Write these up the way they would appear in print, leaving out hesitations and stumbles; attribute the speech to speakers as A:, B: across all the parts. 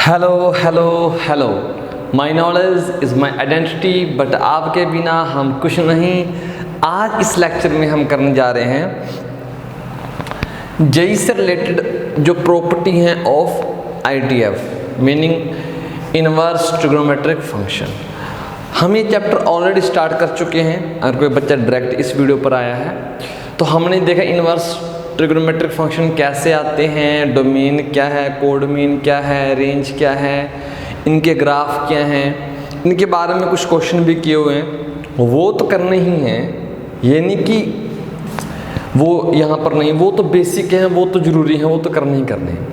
A: Hello hello hello, my knowledge is my identity, but आपके बिना हम कुछ नहीं। आज इस लेक्चर में हम करने जा रहे हैं जेई से रिलेटेड जो प्रॉपर्टी हैं of IDF, meaning inverse trigonometric function. हम ये चैप्टर ऑलरेडी स्टार्ट कर चुके हैं। अगर कोई बच्चा डायरेक्ट इस वीडियो पर आया है तो हमने देखा इनवर्स ट्रिग्नोमेट्रिक फंक्शन कैसे आते हैं, डोमेन क्या है, कोडोमेन क्या है, रेंज क्या है, इनके ग्राफ क्या हैं, इनके बारे में कुछ क्वेश्चन भी किए हुए हैं। वो तो करने ही हैं, ये नहीं कि वो यहाँ पर नहीं, वो तो बेसिक हैं, वो तो ज़रूरी हैं, वो तो करने ही करने हैं।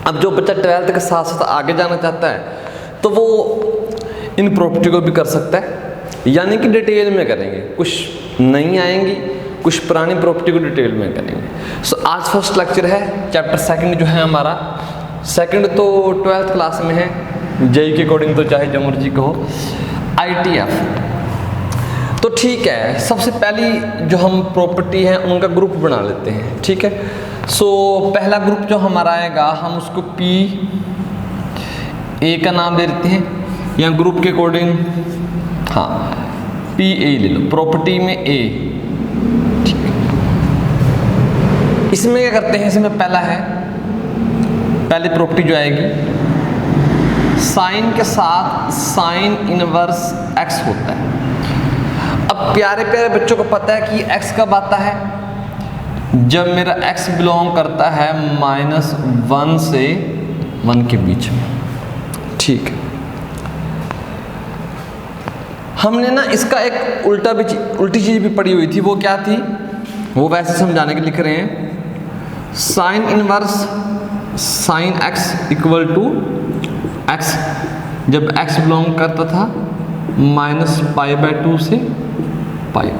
A: अब जो बच्चा 12th के साथ साथ आगे जाना चाहता है तो वो इन प्रॉपर्टी को भी कर सकता है, यानी कि डिटेल में करेंगे, कुछ नहीं आएंगी, कुछ पुरानी प्रॉपर्टी को डिटेल में करेंगे। सो आज फर्स्ट लेक्चर है, चैप्टर सेकंड जो है हमारा। सेकंड तो 12th क्लास में है, जेई के अकॉर्डिंग तो चाहे जो मर्जी कहो, आईटीएफ। तो ठीक है, सबसे पहली जो हम प्रॉपर्टी है उनका ग्रुप बना लेते हैं, ठीक है। सो पहला ग्रुप जो हमारा आएगा हम उसको पी ए का नाम दे देते हैं, या ग्रुप के अकॉर्डिंग हाँ पी ए ले लो, प्रॉपर्टी में ए। इसमें क्या करते हैं, इसमें पहला है, पहली प्रॉपर्टी जो आएगी साइन के साथ साइन इनवर्स एक्स होता है। अब प्यारे प्यारे बच्चों को पता है कि एक्स कब आता है, जब मेरा एक्स बिलोंग करता है -1 से 1 के बीच में, ठीक है। हमने ना इसका एक उल्टी चीज भी पढ़ी हुई थी, वो क्या थी, वो वैसे समझाने के लिख रहे हैं। Sine inverse sine X equal to X जब एक्स बिलोंग करता था -π/2 से π/2।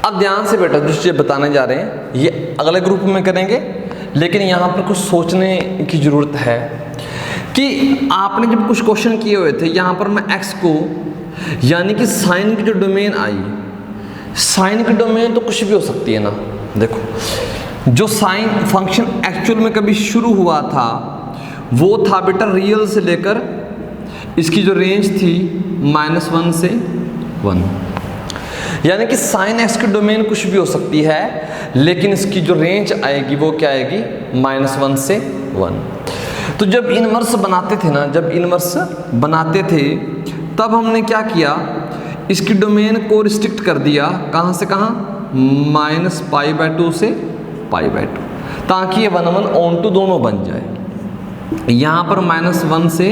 A: अब ध्यान से बेटा जो चीज़ बताने जा रहे हैं ये अगले ग्रुप में करेंगे, लेकिन यहाँ पर कुछ सोचने की ज़रूरत है कि आपने जब कुछ क्वेश्चन किए हुए थे, यहाँ पर मैं एक्स को, यानी कि साइन की जो डोमेन आई, साइन की डोमेन तो कुछ भी हो सकती है ना। देखो जो साइन फंक्शन एक्चुअल में कभी शुरू हुआ था वो था बेटा रियल से लेकर इसकी जो रेंज थी -1 से 1, यानी कि साइन एक्स की डोमेन कुछ भी हो सकती है, लेकिन इसकी जो रेंज आएगी वो क्या आएगी, -1 से 1। तो जब इनवर्स बनाते थे ना, जब इनवर्स बनाते थे तब हमने क्या किया, इसकी डोमेन को रिस्ट्रिक्ट कर दिया, कहाँ से कहाँ, -π/2 से π/2, ताकि ये 1 1 onto दोनों बन जाए। यहाँ पर -1 से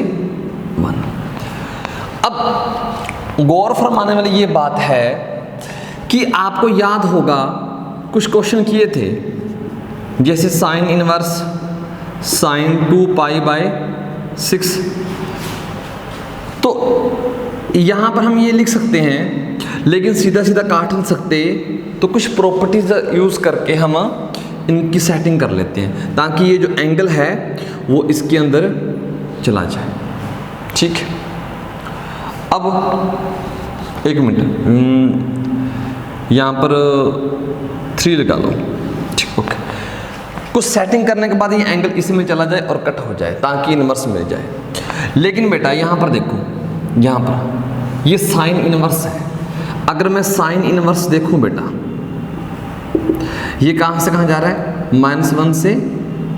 A: 1। अब गौर फरमाने वाली ये बात है कि आपको याद होगा कुछ क्वेश्चन किए थे, जैसे साइन इनवर्स sin 2π/6। तो यहाँ पर हम ये लिख सकते हैं, लेकिन सीधा सीधा काट नहीं सकते, तो कुछ प्रॉपर्टीज यूज़ करके हम इनकी सेटिंग कर लेते हैं, ताकि ये जो एंगल है वो इसके अंदर चला जाए, ठीक है। अब एक मिनट, यहाँ पर 3 लगा लो, ठीक, ओके। कुछ सेटिंग करने के बाद ये एंगल इसमें चला जाए और कट हो जाए, ताकि इनवर्स मिल जाए। लेकिन बेटा यहाँ पर देखो, यहाँ पर ये साइन इनवर्स है। अगर मैं साइन इनवर्स देखूं बेटा, ये कहाँ से कहाँ जा रहा है, -1 से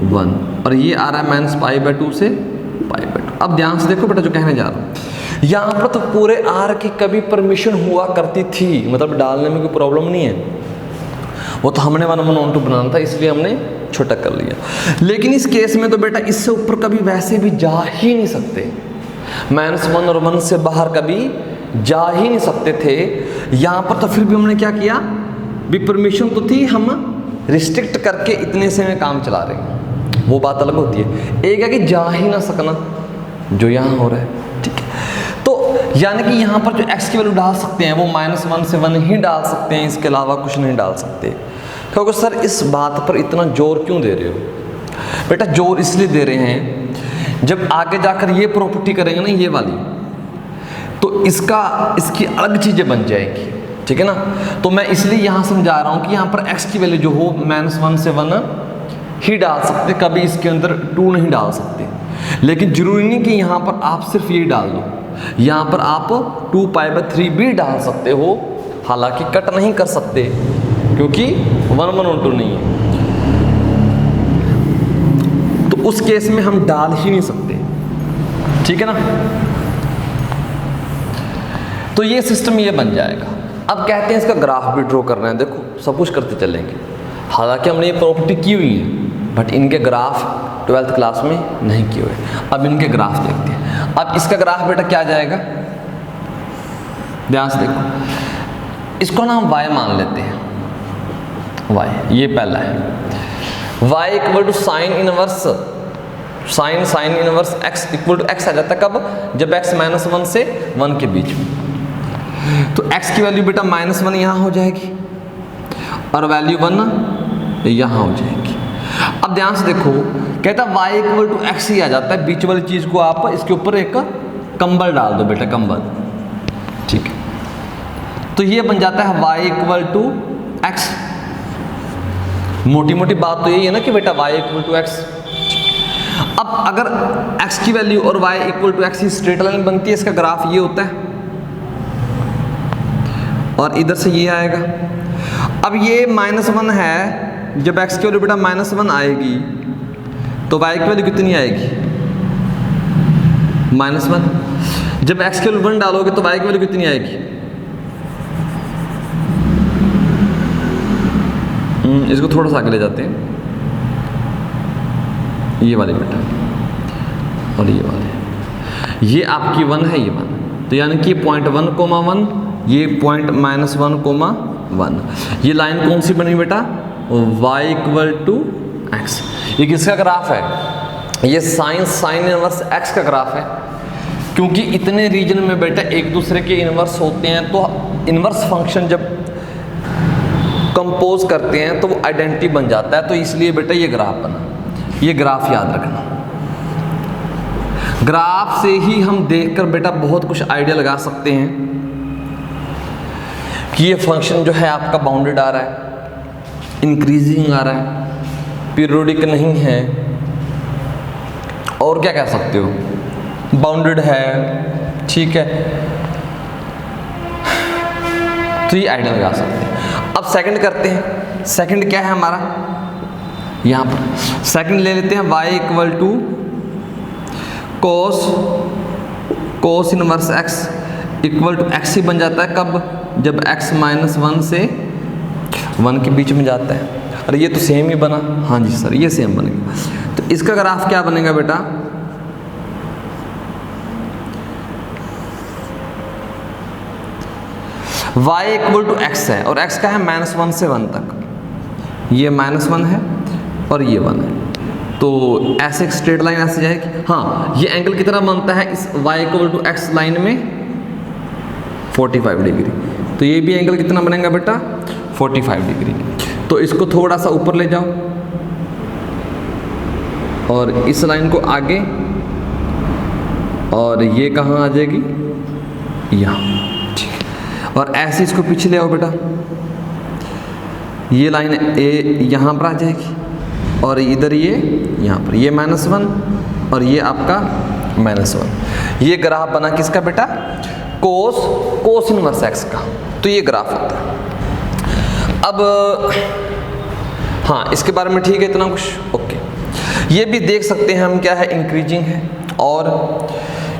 A: 1, और ये आ रहा है -π/2 से π/2। अब ध्यान से देखो बेटा जो कहने जा रहा हूँ, यहाँ पर तो पूरे आर की कभी परमिशन हुआ करती थी, मतलब डालने में कोई प्रॉब्लम नहीं है, वो तो हमने 1 1 onto बनाना था, इसलिए हमने छोटा कर लिया। लेकिन इस केस में तो बेटा इससे ऊपर कभी वैसे भी जा ही नहीं सकते, -1 और 1 से बाहर कभी जा ही नहीं सकते थे। यहाँ पर तो फिर भी हमने क्या किया, भी परमिशन तो थी, हम रिस्ट्रिक्ट करके इतने से में काम चला रहे हैं, वो बात अलग होती है। एक है कि जा ही ना सकना, जो यहाँ हो रहा है, ठीक है। तो यानी कि यहाँ पर जो x की वैल्यू डाल सकते हैं वो -1 से 1 ही डाल सकते हैं, इसके अलावा कुछ नहीं डाल सकते। क्योंकि सर इस बात पर इतना जोर क्यों दे रहे हो बेटा, जोर इसलिए दे रहे हैं जब आगे जाकर ये प्रॉपर्टी करेंगे ना, ये वाली, तो इसकी अलग चीज़ें बन जाएंगी, ठीक है ना। तो मैं इसलिए यहाँ समझा रहा हूँ कि यहाँ पर x की वैल्यू जो हो -1 से 1 ही डाल सकते, कभी इसके अंदर 2 नहीं डाल सकते। लेकिन जरूरी नहीं कि यहाँ पर आप सिर्फ ये डाल दो, यहाँ पर आप 2π/3 भी डाल सकते हो, हालांकि कट नहीं कर सकते क्योंकि 1/2 नहीं है, तो उस केस में हम डाल ही नहीं सकते, ठीक है ना। तो ये सिस्टम ये बन जाएगा। अब कहते हैं इसका ग्राफ भी ड्रॉ कर रहे हैं, देखो सब कुछ करते चलेंगे, हालांकि हमने ये प्रॉपर्टी की हुई है बट इनके ग्राफ 12th क्लास में नहीं किए हुए। अब इनके ग्राफ देखते हैं। अब इसका ग्राफ बेटा क्या जाएगा, ध्यान से देखो, इसको ना हम y मान लेते हैं, y ये पहला है, y equal to sine inverse x equal to x आ जाता है कब, जब x -1 से 1 के बीच में। तो x की वैल्यू बेटा -1 यहाँ हो जाएगी और वैल्यू 1 यहाँ हो जाएगी। अब ध्यान से देखो, कहता है y इक्वल टू x ही आ जाता है, बीच वाली चीज को आप इसके ऊपर एक कंबल डाल दो बेटा, कंबल, ठीक है। तो ये बन जाता है y इक्वल टू x। मोटी मोटी बात तो यही है ना कि बेटा y इक्वल टू x। अब अगर x की वैल्यू और y इक्वल टू x ही स्ट्रेट लाइन बनती है, इसका ग्राफ ये होता है और इधर से ये आएगा। अब ये -1 है, जब x की वैल्यू बेटा -1 आएगी तो y की वैल्यू कितनी आएगी, -1। जब x की वैल्यू 1 डालोगे तो y की वैल्यू कितनी आएगी, इसको थोड़ा सा आगे ले जाते हैं, ये वाले बेटा और ये वाले, ये आपकी 1 है, ये 1, तो यानी कि 0.1, ये (-1, ये लाइन कौन सी बनी बेटा, y इक्वल टू x। ये किसका ग्राफ है, ये साइन इनवर्स x का ग्राफ है, क्योंकि इतने रीजन में बेटा एक दूसरे के इनवर्स होते हैं, तो इनवर्स फंक्शन जब कंपोज करते हैं तो वो आइडेंटिटी बन जाता है, तो इसलिए बेटा ये ग्राफ बना। ये ग्राफ याद रखना, ग्राफ से ही हम देखकर बेटा बहुत कुछ आइडिया लगा सकते हैं कि ये फंक्शन जो है आपका बाउंडेड आ रहा है, इंक्रीजिंग आ रहा है, पीरियोडिक नहीं है, और क्या कह सकते हो, बाउंडेड है, ठीक है। तो ये आइडिया लगा सकते हैं। अब सेकंड करते हैं, सेकंड क्या है हमारा, यहाँ पर सेकंड ले लेते हैं y equal to cos inverse x equal to x ही बन जाता है कब, जब x -1 से 1 के बीच में जाता है। अरे ये तो सेम ही बना, हाँ जी सर ये सेम बनेगा। तो इसका ग्राफ क्या बनेगा बेटा, y इक्वल टू x है और x का है -1 से 1 तक, ये -1 है और ये 1 है, तो ऐसे एक स्ट्रेट लाइन ऐसे जाएगी। हाँ, ये एंगल कितना बनता है इस y equal to x line में, 45 डिग्री। तो ये भी एंगल कितना बनेगा बेटा, 45 डिग्री। तो इसको थोड़ा सा ऊपर ले जाओ और इस लाइन को आगे, और ये कहाँ आ जाएगी, यहाँ, ठीक। और ऐसे इसको पीछे ले आओ बेटा, ये लाइन ए यहाँ पर आ जाएगी और इधर ये यहाँ पर, ये -1 और ये आपका -1। ये ग्राफ बना किसका बेटा, कोस इनवर्स x का। तो ये ग्राफ होता है। अब हाँ, इसके बारे में ठीक है इतना कुछ, ओके। ये भी देख सकते हैं हम क्या है, इंक्रीजिंग है, और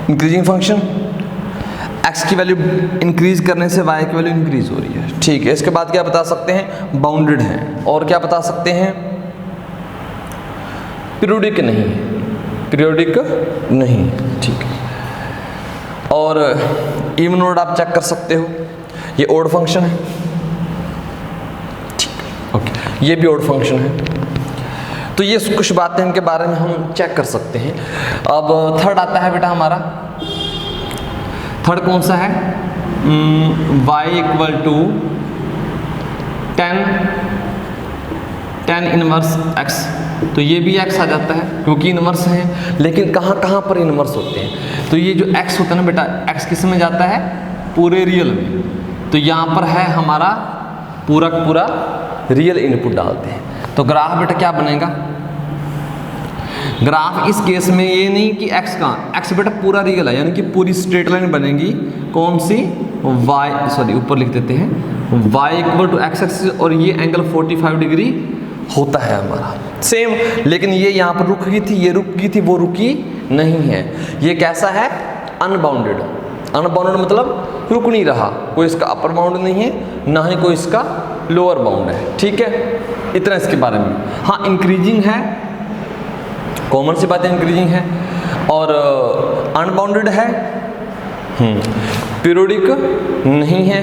A: इंक्रीजिंग फंक्शन x की वैल्यू इंक्रीज करने से y की वैल्यू इंक्रीज हो रही है, ठीक है। इसके बाद क्या बता सकते हैं, बाउंडेड है, और क्या बता सकते हैं, पीरियोडिक नहीं है, पीरियोडिक नहीं है, ठीक है। और इवन ऑड आप चेक कर सकते हो, ये ऑड फंक्शन है, ठीक है, ओके। ये भी ऑड फंक्शन है। तो ये कुछ बातें इनके बारे में हम चेक कर सकते हैं। अब थर्ड आता है बेटा हमारा, थर्ड कौन सा है, y equal to tan inverse x। तो ये भी x आ जाता है क्योंकि इनवर्स है, लेकिन कहाँ कहाँ पर इनवर्स होते हैं। तो ये जो x होता है ना बेटा, x किस में जाता है, पूरे रियल में। तो यहाँ पर है हमारा पूरा रियल इनपुट डालते हैं। तो ग्राफ बेटा क्या बनेगा, ग्राफ इस केस में ये नहीं कि x कहाँ, x बेटा पूरा रियल है, यानी कि पूरी स्ट्रेट लाइन बनेगी। कौन सी? y, सॉरी ऊपर लिख देते हैं, y equal to x axis, और ये एंगल 45 डिग्री होता है हमारा सेम। लेकिन ये यहाँ पर रुक गई थी, ये रुक गई थी, वो रुकी नहीं है। ये कैसा है? अनबाउंडेड। अनबाउंडेड मतलब रुक नहीं रहा, कोई इसका अपर बाउंड नहीं है, ना ही कोई इसका लोअर बाउंड है। ठीक है, इतना इसके बारे में। हाँ, इंक्रीजिंग है, कॉमन सी बात है, इंक्रीजिंग है, और अनबाउंडेड है, पीरियोडिक नहीं है।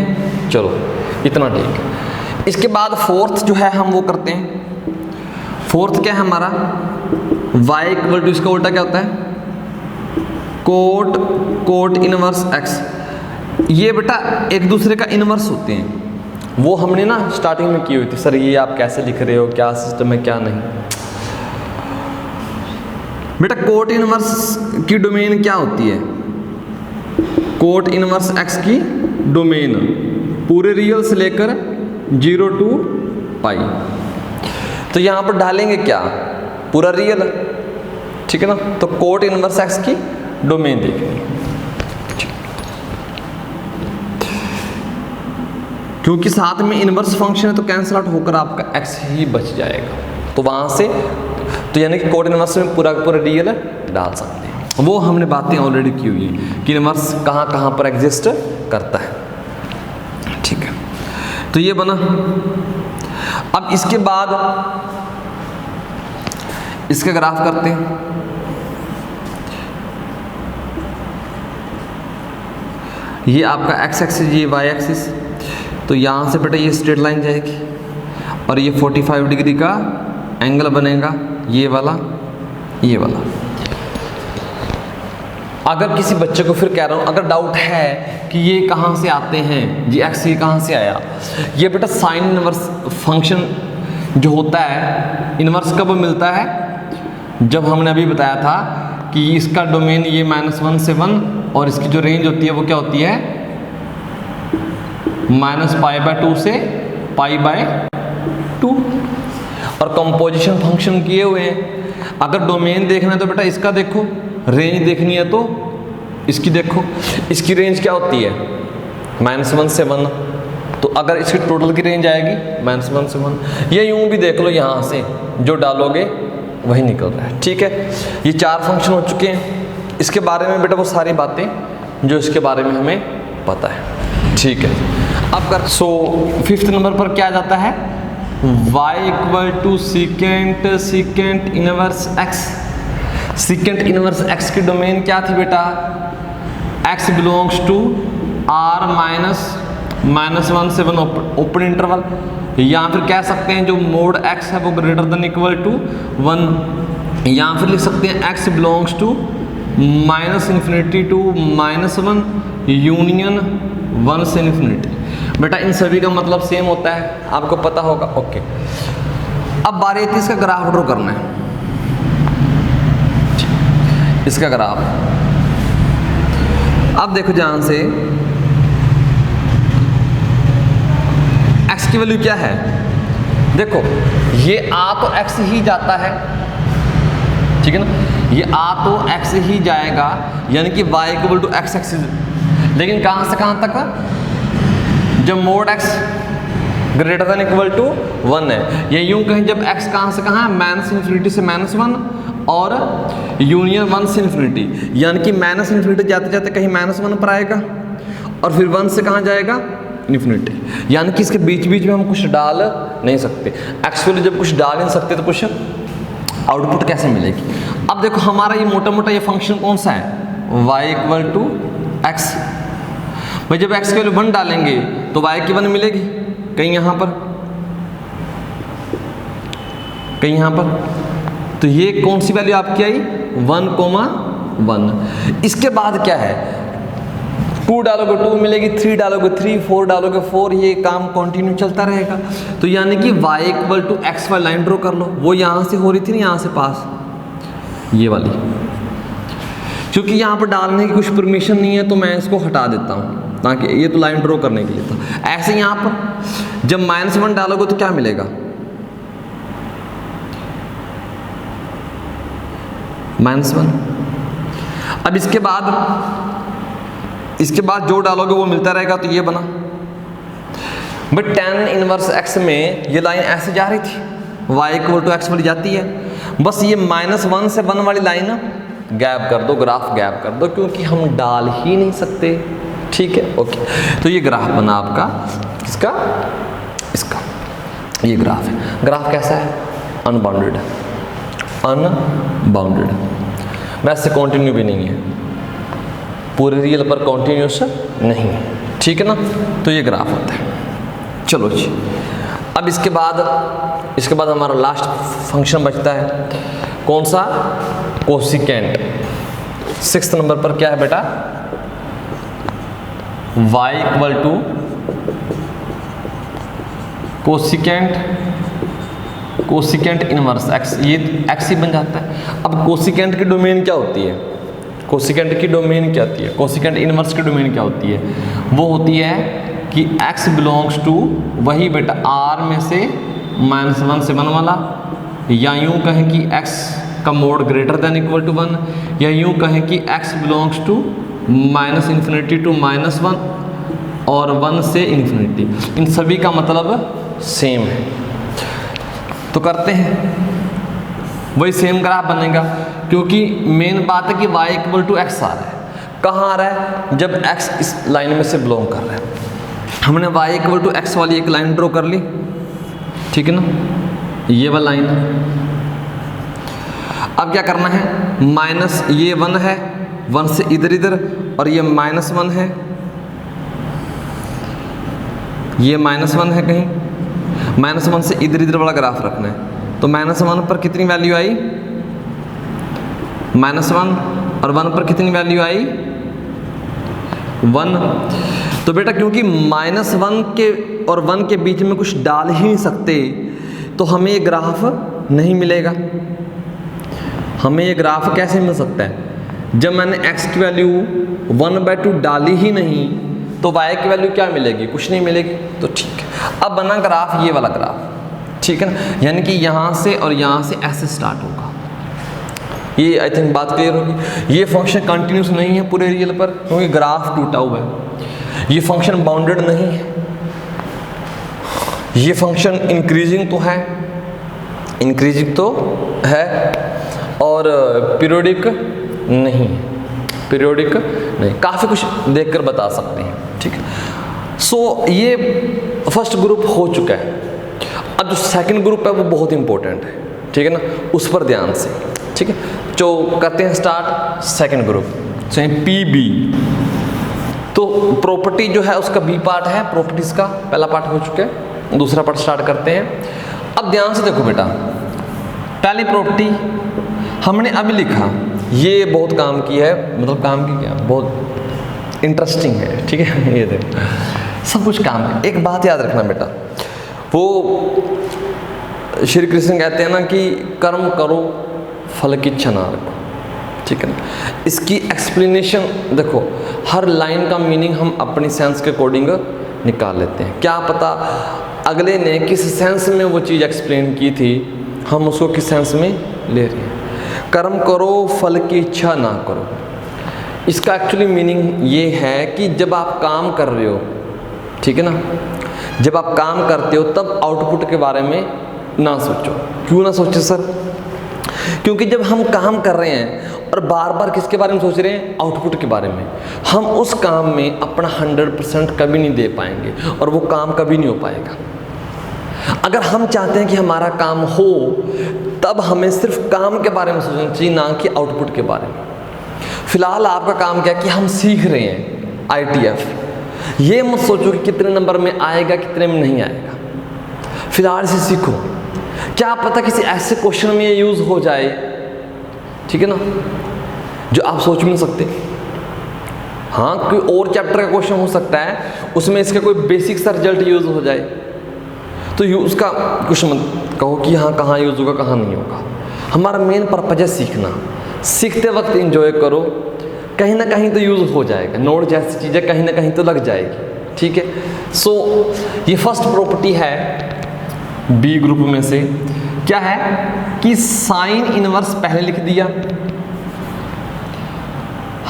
A: चलो इतना ठीक है। इसके बाद फोर्थ जो है हम वो करते हैं। फोर्थ क्या है हमारा? y इक्वल टू, इसका उल्टा क्या होता है? Cot inverse x। ये बेटा एक दूसरे का इनवर्स होते हैं, वो हमने ना स्टार्टिंग में की हुई थी। सर ये आप कैसे लिख रहे हो, क्या सिस्टम है क्या नहीं। बेटा कोट इनवर्स की डोमेन क्या होती है? कोट इनवर्स x की डोमेन पूरे रियल से लेकर 0 टू पाई। तो यहां पर डालेंगे क्या? पूरा रियल, ठीक है ना। तो कोट इनवर्स x की डोमेन देखेंगे, क्योंकि साथ में इनवर्स फंक्शन है तो कैंसिल आउट होकर आपका x ही बच जाएगा। तो वहां से तो यानी कि कोट इनवर्स में पूरा पूरा रियल डाल सकते हैं। वो हमने बातें ऑलरेडी की हुई है कि इनवर्स कहाँ कहाँ पर एग्जिस्ट करता है। ठीक है, तो ये बना। अब इसके बाद इसका ग्राफ करते हैं। ये आपका x एक्सिस, ये y एक्सिस। तो यहाँ से बेटा ये स्ट्रेट लाइन जाएगी और ये 45 डिग्री का एंगल बनेगा, ये वाला ये वाला। अगर किसी बच्चे को, फिर कह रहा हूँ, अगर डाउट है कि ये कहाँ से आते हैं, जी एक्स ये कहाँ से आया, ये बेटा साइन इनवर्स फंक्शन जो होता है, इनवर्स कब मिलता है? जब हमने अभी बताया था कि इसका डोमेन ये -1 से 1 और इसकी जो रेंज होती है वो क्या होती है? -π/2 से π/2। और कंपोजिशन फंक्शन किए हुए हैं। अगर डोमेन देखना है तो बेटा इसका देखो, रेंज देखनी है तो इसकी देखो। इसकी रेंज क्या होती है? -1 से 1। तो अगर इसकी टोटल की रेंज आएगी -1 से 1। ये यूं भी देख लो, यहाँ से जो डालोगे वही निकल रहा है। ठीक है, ये 4 फंक्शन हो चुके हैं। इसके बारे में बेटा वो सारी बातें जो इसके बारे में हमें पता है। ठीक है, अब कर 5th नंबर पर क्या जाता है? y equal to secant inverse x। Secant inverse x की डोमेन क्या थी बेटा? x बिलोंग्स टू r -1 से 1 ओपन इंटरवल, या फिर कह सकते हैं जो मोड x है वो ग्रेटर देन इक्वल टू 1, या फिर लिख सकते हैं x belongs to -∞ to -1 union 1 से ∞। बेटा इन सभी का मतलब सेम होता है, आपको पता होगा। ओके, अब बारी आती है इसका ग्राफ ड्रॉ करना है। इसका ग्राफ अब देखो, ध्यान से x की वैल्यू क्या है? देखो ये आ तो x ही जाता है, ठीक है ना, ये आ तो x ही जाएगा, यानी कि y equal to x axis. लेकिन कहां से कहां तक? जब mod x greater than equal to 1 है, ये यूं कहें जब x कहां से कहां है? -∞ से -1 और यूनियन 1 से ∞, यानी कि -∞ जाते जाते कहीं -1 पर आएगा और फिर 1 से कहां जाएगा? ∞। यानी कि इसके बीच बीच में हम कुछ डाल नहीं सकते। एक्चुअली जब कुछ डाल नहीं सकते तो कुछ आउटपुट कैसे मिलेगी? अब देखो हमारा ये मोटा मोटा ये फंक्शन कौन सा है? y equal to x। भाई जब x की वैल्यू 1 डालेंगे तो y की 1 मिलेगी, कहीं यहाँ पर, कहीं यहाँ पर। तो ये कौन सी वैल्यू आपकी आई? 1,1। इसके बाद क्या है? 2 डालोगे 2 मिलेगी, 3 डालोगे 3, 4 डालोगे 4, ये काम कंटिन्यू चलता रहेगा। तो यानी कि y इक्वल टू x वाली लाइन ड्रॉ कर लो। वो यहाँ से हो रही थी ना, यहाँ से पास, ये वाली। क्योंकि यहाँ पर डालने की कुछ परमिशन नहीं है तो मैं इसको हटा देता हूँ, ताकि ये तो लाइन ड्रॉ करने के लिए था। ऐसे यहाँ पर जब -1 डालोगे तो क्या मिलेगा? -1। अब इसके बाद जो डालोगे वो मिलता रहेगा, तो ये बना। बट tan इनवर्स x में ये लाइन ऐसे जा रही थी, y = x वाली जाती है, बस ये -1 से 1 वाली लाइन गैप कर दो, ग्राफ गैप कर दो, क्योंकि हम डाल ही नहीं सकते। ठीक है, ओके। तो ये ग्राफ बना आपका, किसका? इसका। ये ग्राफ है। ग्राफ कैसा है? अनबाउंडेड है, अनबाउंडेड। वैसे कंटिन्यू भी नहीं है, पूरे रियल पर कंटिन्यूस नहीं है। ठीक है ना? तो ये ग्राफ होता है। चलो जी, अब इसके बाद हमारा लास्ट फंक्शन बचता है, कौन सा? कोसिकेंट। 6th नंबर पर क्या है बेटा? y = कोसिकेंट इनवर्स x, ये x ही बन जाता है। अब कोसिकेंट की डोमेन क्या होती है? कोसिकेंट की डोमेन क्या होती है? कोसिकेंट इनवर्स की डोमेन क्या होती है? वो होती है कि x बिलोंग्स टू वही बेटा r में से -1 से 1 वाला, या यूं कहें कि x का मोड > = 1, या यूं कहें कि x बिलोंग्स टू -∞ to -1 और 1 से ∞। इन सभी का मतलब सेम है। तो करते हैं, वही सेम ग्राफ बनेगा, क्योंकि मेन बात है कि y = x आ रहा है। कहाँ आ रहा है? जब x इस लाइन में से बिलोंग कर रहा है। हमने y = x वाली एक लाइन ड्रॉ कर ली, ठीक है ना? ये वाला लाइन है। अब क्या करना है? ये 1 है, 1 से इधर, और ये -1 है, ये -1 है, कहीं -1 से इधर वाला ग्राफ रखना है। तो -1 पर कितनी वैल्यू आई? -1, और 1 पर कितनी वैल्यू आई? 1। तो बेटा क्योंकि -1 के और 1 के बीच में कुछ डाल ही नहीं सकते, तो हमें ये ग्राफ नहीं मिलेगा। हमें ये ग्राफ कैसे मिल सकता है? जब मैंने x की वैल्यू 1/2 डाली ही नहीं, तो y की वैल्यू क्या मिलेगी? कुछ नहीं मिलेगी। तो ठीक है, अब बना ग्राफ ये वाला ग्राफ, ठीक है ना? यानी कि यहाँ से और यहाँ से ऐसे स्टार्ट होगा। ये आई थिंक बात क्लियर होगी। ये फंक्शन कंटिन्यूस नहीं है पूरे रियल पर, क्योंकि ग्राफ टूटा हुआ है। ये फंक्शन बाउंडेड नहीं है। ये फंक्शन इंक्रीजिंग तो है, और पीरियोडिक नहीं, काफ़ी कुछ देखकर बता सकते हैं। ठीक है, सो ये फर्स्ट ग्रुप हो चुका है। अब जो सेकंड ग्रुप है वो बहुत इंपॉर्टेंट है, ठीक है ना? उस पर ध्यान से, ठीक है? जो करते हैं स्टार्ट सेकंड ग्रुप से, PB। तो प्रॉपर्टी जो है उसका B पार्ट है, प्रॉपर्टीज का पहला पार्ट हो चुका है, दूसरा पार्ट स्टार्ट करते हैं। अब ध्यान से देखो बेटा, पहली प्रॉपर्टी हमने अभी लिखा, ये बहुत काम की है, मतलब काम की क्या, बहुत इंटरेस्टिंग है, ठीक है? ये देखो सब कुछ काम है। एक बात याद रखना बेटा, वो श्री कृष्ण कहते हैं ना कि कर्म करो फल की इच्छा ना रखो, ठीक है ना? इसकी एक्सप्लेनेशन देखो, हर लाइन का मीनिंग हम अपनी सेंस के अकॉर्डिंग निकाल लेते हैं। क्या पता अगले ने किस सेंस में वो चीज़ एक्सप्लेन की थी, हम उसको किस सेंस में ले रहे हैं। कर्म करो फल की इच्छा ना करो, इसका एक्चुअली मीनिंग ये है कि जब आप काम कर रहे हो, ठीक है ना, जब आप काम करते हो तब आउटपुट के बारे में ना सोचो। क्यों ना सोचो सर? क्योंकि जब हम काम कर रहे हैं और बार बार किसके बारे में सोच रहे हैं, आउटपुट के बारे में, हम उस काम में अपना 100% कभी नहीं दे पाएंगे और वो काम कभी नहीं हो पाएगा। अगर हम चाहते हैं कि हमारा काम हो, तब हमें सिर्फ काम के बारे में सोचना चाहिए, ना कि आउटपुट के बारे में। फिलहाल आपका काम क्या है कि हम सीख रहे हैं ITF। ये मत सोचो कि कितने नंबर में आएगा, कितने में नहीं आएगा। फिलहाल इसे सीखो, क्या पता किसी ऐसे क्वेश्चन में ये यूज़ हो जाए, ठीक है ना, जो आप सोच भी नहीं सकते। हाँ, कोई और चैप्टर का क्वेश्चन हो सकता है, उसमें इसका कोई बेसिक सा रिजल्ट यूज़ हो जाए, तो यूज़ का कुछ मत कहो कि हाँ कहाँ यूज़ होगा कहाँ नहीं होगा। हमारा मेन पर्पज है सीखना। सीखते वक्त एंजॉय करो, कहीं ना कहीं तो यूज़ हो जाएगा। नोट जैसी चीज़ें कहीं ना कहीं तो लग जाएगी, ठीक है। सो ये फर्स्ट प्रॉपर्टी है बी ग्रुप में से, क्या है कि साइन इनवर्स पहले लिख दिया,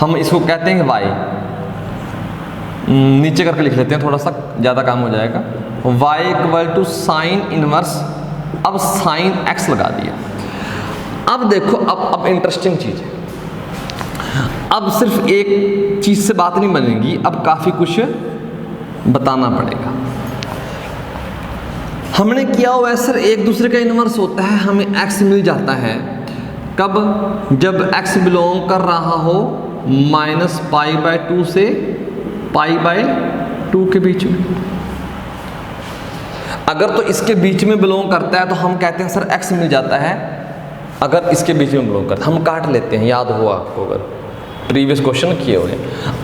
A: हम इसको कहते हैं y, नीचे करके लिख लेते हैं, थोड़ा सा ज़्यादा काम हो जाएगा। y equal to sine inverse, अब साइन x लगा दिया। अब देखो, अब इंटरेस्टिंग चीज़ है, अब सिर्फ एक चीज़ से बात नहीं बनेगी, अब काफ़ी कुछ बताना पड़ेगा। हमने किया हुआ है सर एक दूसरे का इनवर्स होता है, हमें x मिल जाता है कब, जब x बिलोंग कर रहा हो -π/2 से π/2 के बीच में। अगर तो इसके बीच में बिलोंग करता है तो हम कहते हैं सर x मिल जाता है, अगर इसके बीच में बिलोंग करता है हम काट लेते हैं, याद हुआ आपको अगर प्रीवियस क्वेश्चन किए हुए।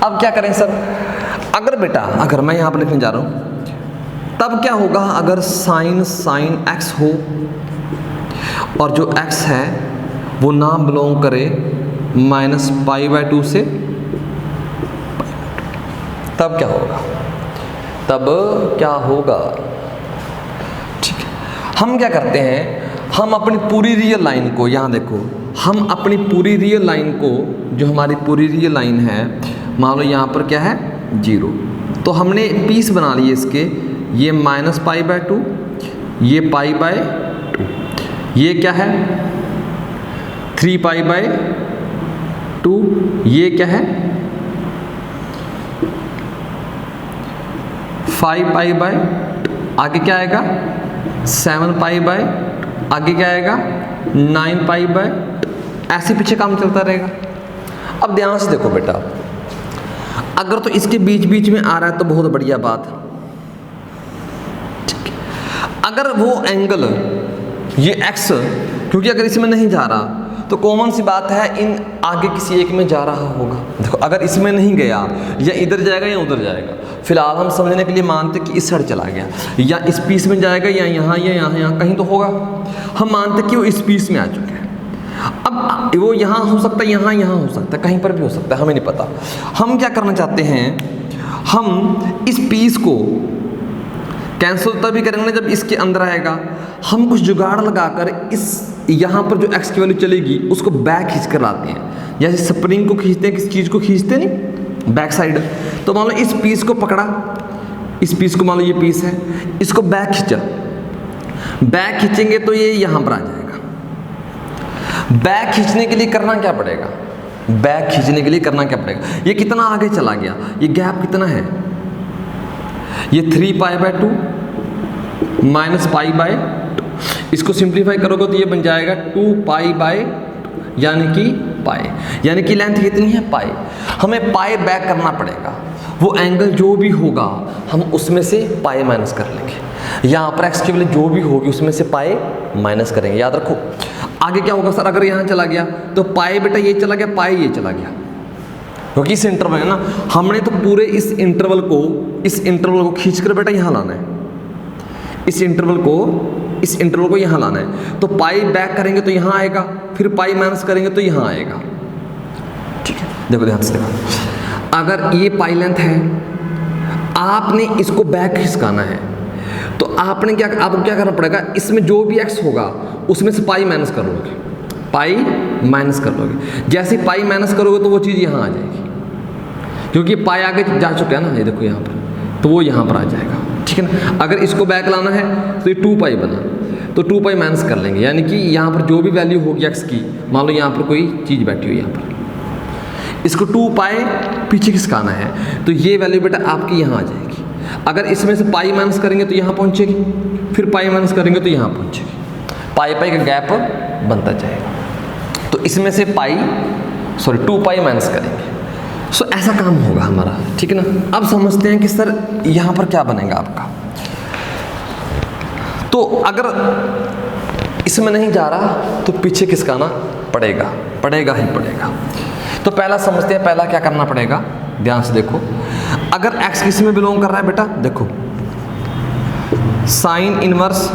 A: अब क्या करें सर, अगर बेटा अगर मैं यहाँ पर लिखने जा रहा हूँ तब क्या होगा, अगर साइन x हो और जो x है वो ना बिलोंग करे -π/2 से, तब क्या होगा, तब क्या होगा। ठीक है, हम क्या करते हैं, हम अपनी पूरी रियल लाइन को, यहाँ देखो, हम अपनी पूरी रियल लाइन को, जो हमारी पूरी रियल लाइन है, मान लो यहाँ पर क्या है 0, तो हमने पीस बना लिए इसके, ये -π/2, ये π/2, ये क्या है 3π/2, ये क्या है 5π/2, आगे क्या आएगा 7π/2, आगे क्या आएगा 9π/2, ऐसे पीछे काम चलता रहेगा। अब ध्यान से देखो बेटा, अगर तो इसके बीच बीच में आ रहा है तो बहुत बढ़िया बात, ठीक है। अगर वो एंगल ये x, क्योंकि अगर इसमें नहीं जा रहा तो कॉमन सी बात है इन आगे किसी एक में जा रहा होगा। देखो अगर इसमें नहीं गया, या इधर जाएगा या उधर जाएगा, फिलहाल हम समझने के लिए मानते कि इस साइड चला गया, या इस पीस में जाएगा, या यहाँ या यहाँ कहीं तो होगा, हम मानते कि वो इस पीस में आ चुके हैं। अब वो यहाँ हो सकता है, यहाँ हो सकता है, कहीं पर भी हो सकता है, हमें नहीं पता। हम क्या करना चाहते हैं, हम इस पीस को कैंसिल तभी करेंगे जब इसके अंदर आएगा। हम कुछ जुगाड़ लगाकर इस यहाँ पर जो x की वैल्यू चलेगी उसको बैक खींच कर लाते हैं, जैसे स्प्रिंग को खींचते हैं, किसी चीज़ को खींचते नहीं बैक साइड। तो मान लो इस पीस को पकड़ा, इस पीस को मान लो ये पीस है, इसको बैक खींचा, बैक खींचेंगे तो ये यहाँ पर आ जाएगा। बैक खींचने के लिए करना क्या पड़ेगा, बैक खींचने के लिए करना क्या पड़ेगा, ये कितना आगे चला गया, ये गैप कितना है, ये 3π/2 -π/2, इसको सिंप्लीफाई करोगे तो ये बन जाएगा 2π/2, यानी कि पाई, यानी कि लेंथ कितनी है पाई। हमें पाई बैक करना पड़ेगा, वो एंगल जो भी होगा हम उसमें से पाई माइनस कर लेंगे। यहाँ पर एक्स की वैल्यू जो भी होगी उसमें से पाई माइनस करेंगे। याद रखो आगे क्या होगा सर, अगर यहाँ चला गया तो पाई बेटा ये चला गया, पाई ये चला गया, क्योंकि इस इंटरवल है ना, हमने तो पूरे इस इंटरवल को खींचकर बेटा यहाँ लाना है, इस इंटरवल को यहाँ लाना है। तो पाई बैक करेंगे तो यहाँ आएगा, फिर पाई माइनस करेंगे तो यहाँ आएगा। ठीक है, देखो ध्यान से देखो, अगर ये पाई लेंथ है, आपने इसको बैक खिसकाना है तो आपने आपको क्या करना पड़ेगा, इसमें जो भी एक्स होगा उसमें से पाई माइनस कर लोगे, पाई माइनस कर लोगे। जैसे पाई माइनस करोगे तो वो चीज़ यहाँ आ जाएगी, क्योंकि पाई आगे जा चुका है ना, ये देखो यहाँ पर, तो वो यहाँ पर आ जाएगा। ठीक है ना। अगर इसको बैक लाना है तो ये 2 पाई बना, तो 2 पाई माइनस कर लेंगे, यानी कि यहाँ पर जो भी वैल्यू होगी एक्स की, मान लो यहाँ पर कोई चीज़ बैठी हुई यहाँ पर, इसको 2 पाई पीछे खिसकाना है तो ये वैल्यू बेटा आपकी यहाँ आ जाएगी। अगर इसमें से पाई माइनस करेंगे तो यहाँ पहुँचेगी, फिर पाई माइनस करेंगे तो यहाँ पहुँचेगी, पाई पाई का गैप बनता जाएगा। तो इसमें से 2 पाई माइनस करेंगे। सो ऐसा काम होगा हमारा। ठीक है ना। अब समझते हैं कि सर यहाँ पर क्या बनेगा आपका। तो अगर इसमें नहीं जा रहा तो पीछे खिसकाना पड़ेगा, पड़ेगा ही पड़ेगा। तो पहला समझते हैं, पहला क्या करना पड़ेगा, ध्यान से देखो। अगर x किस में बिलोंग कर रहा है बेटा, देखो sine inverse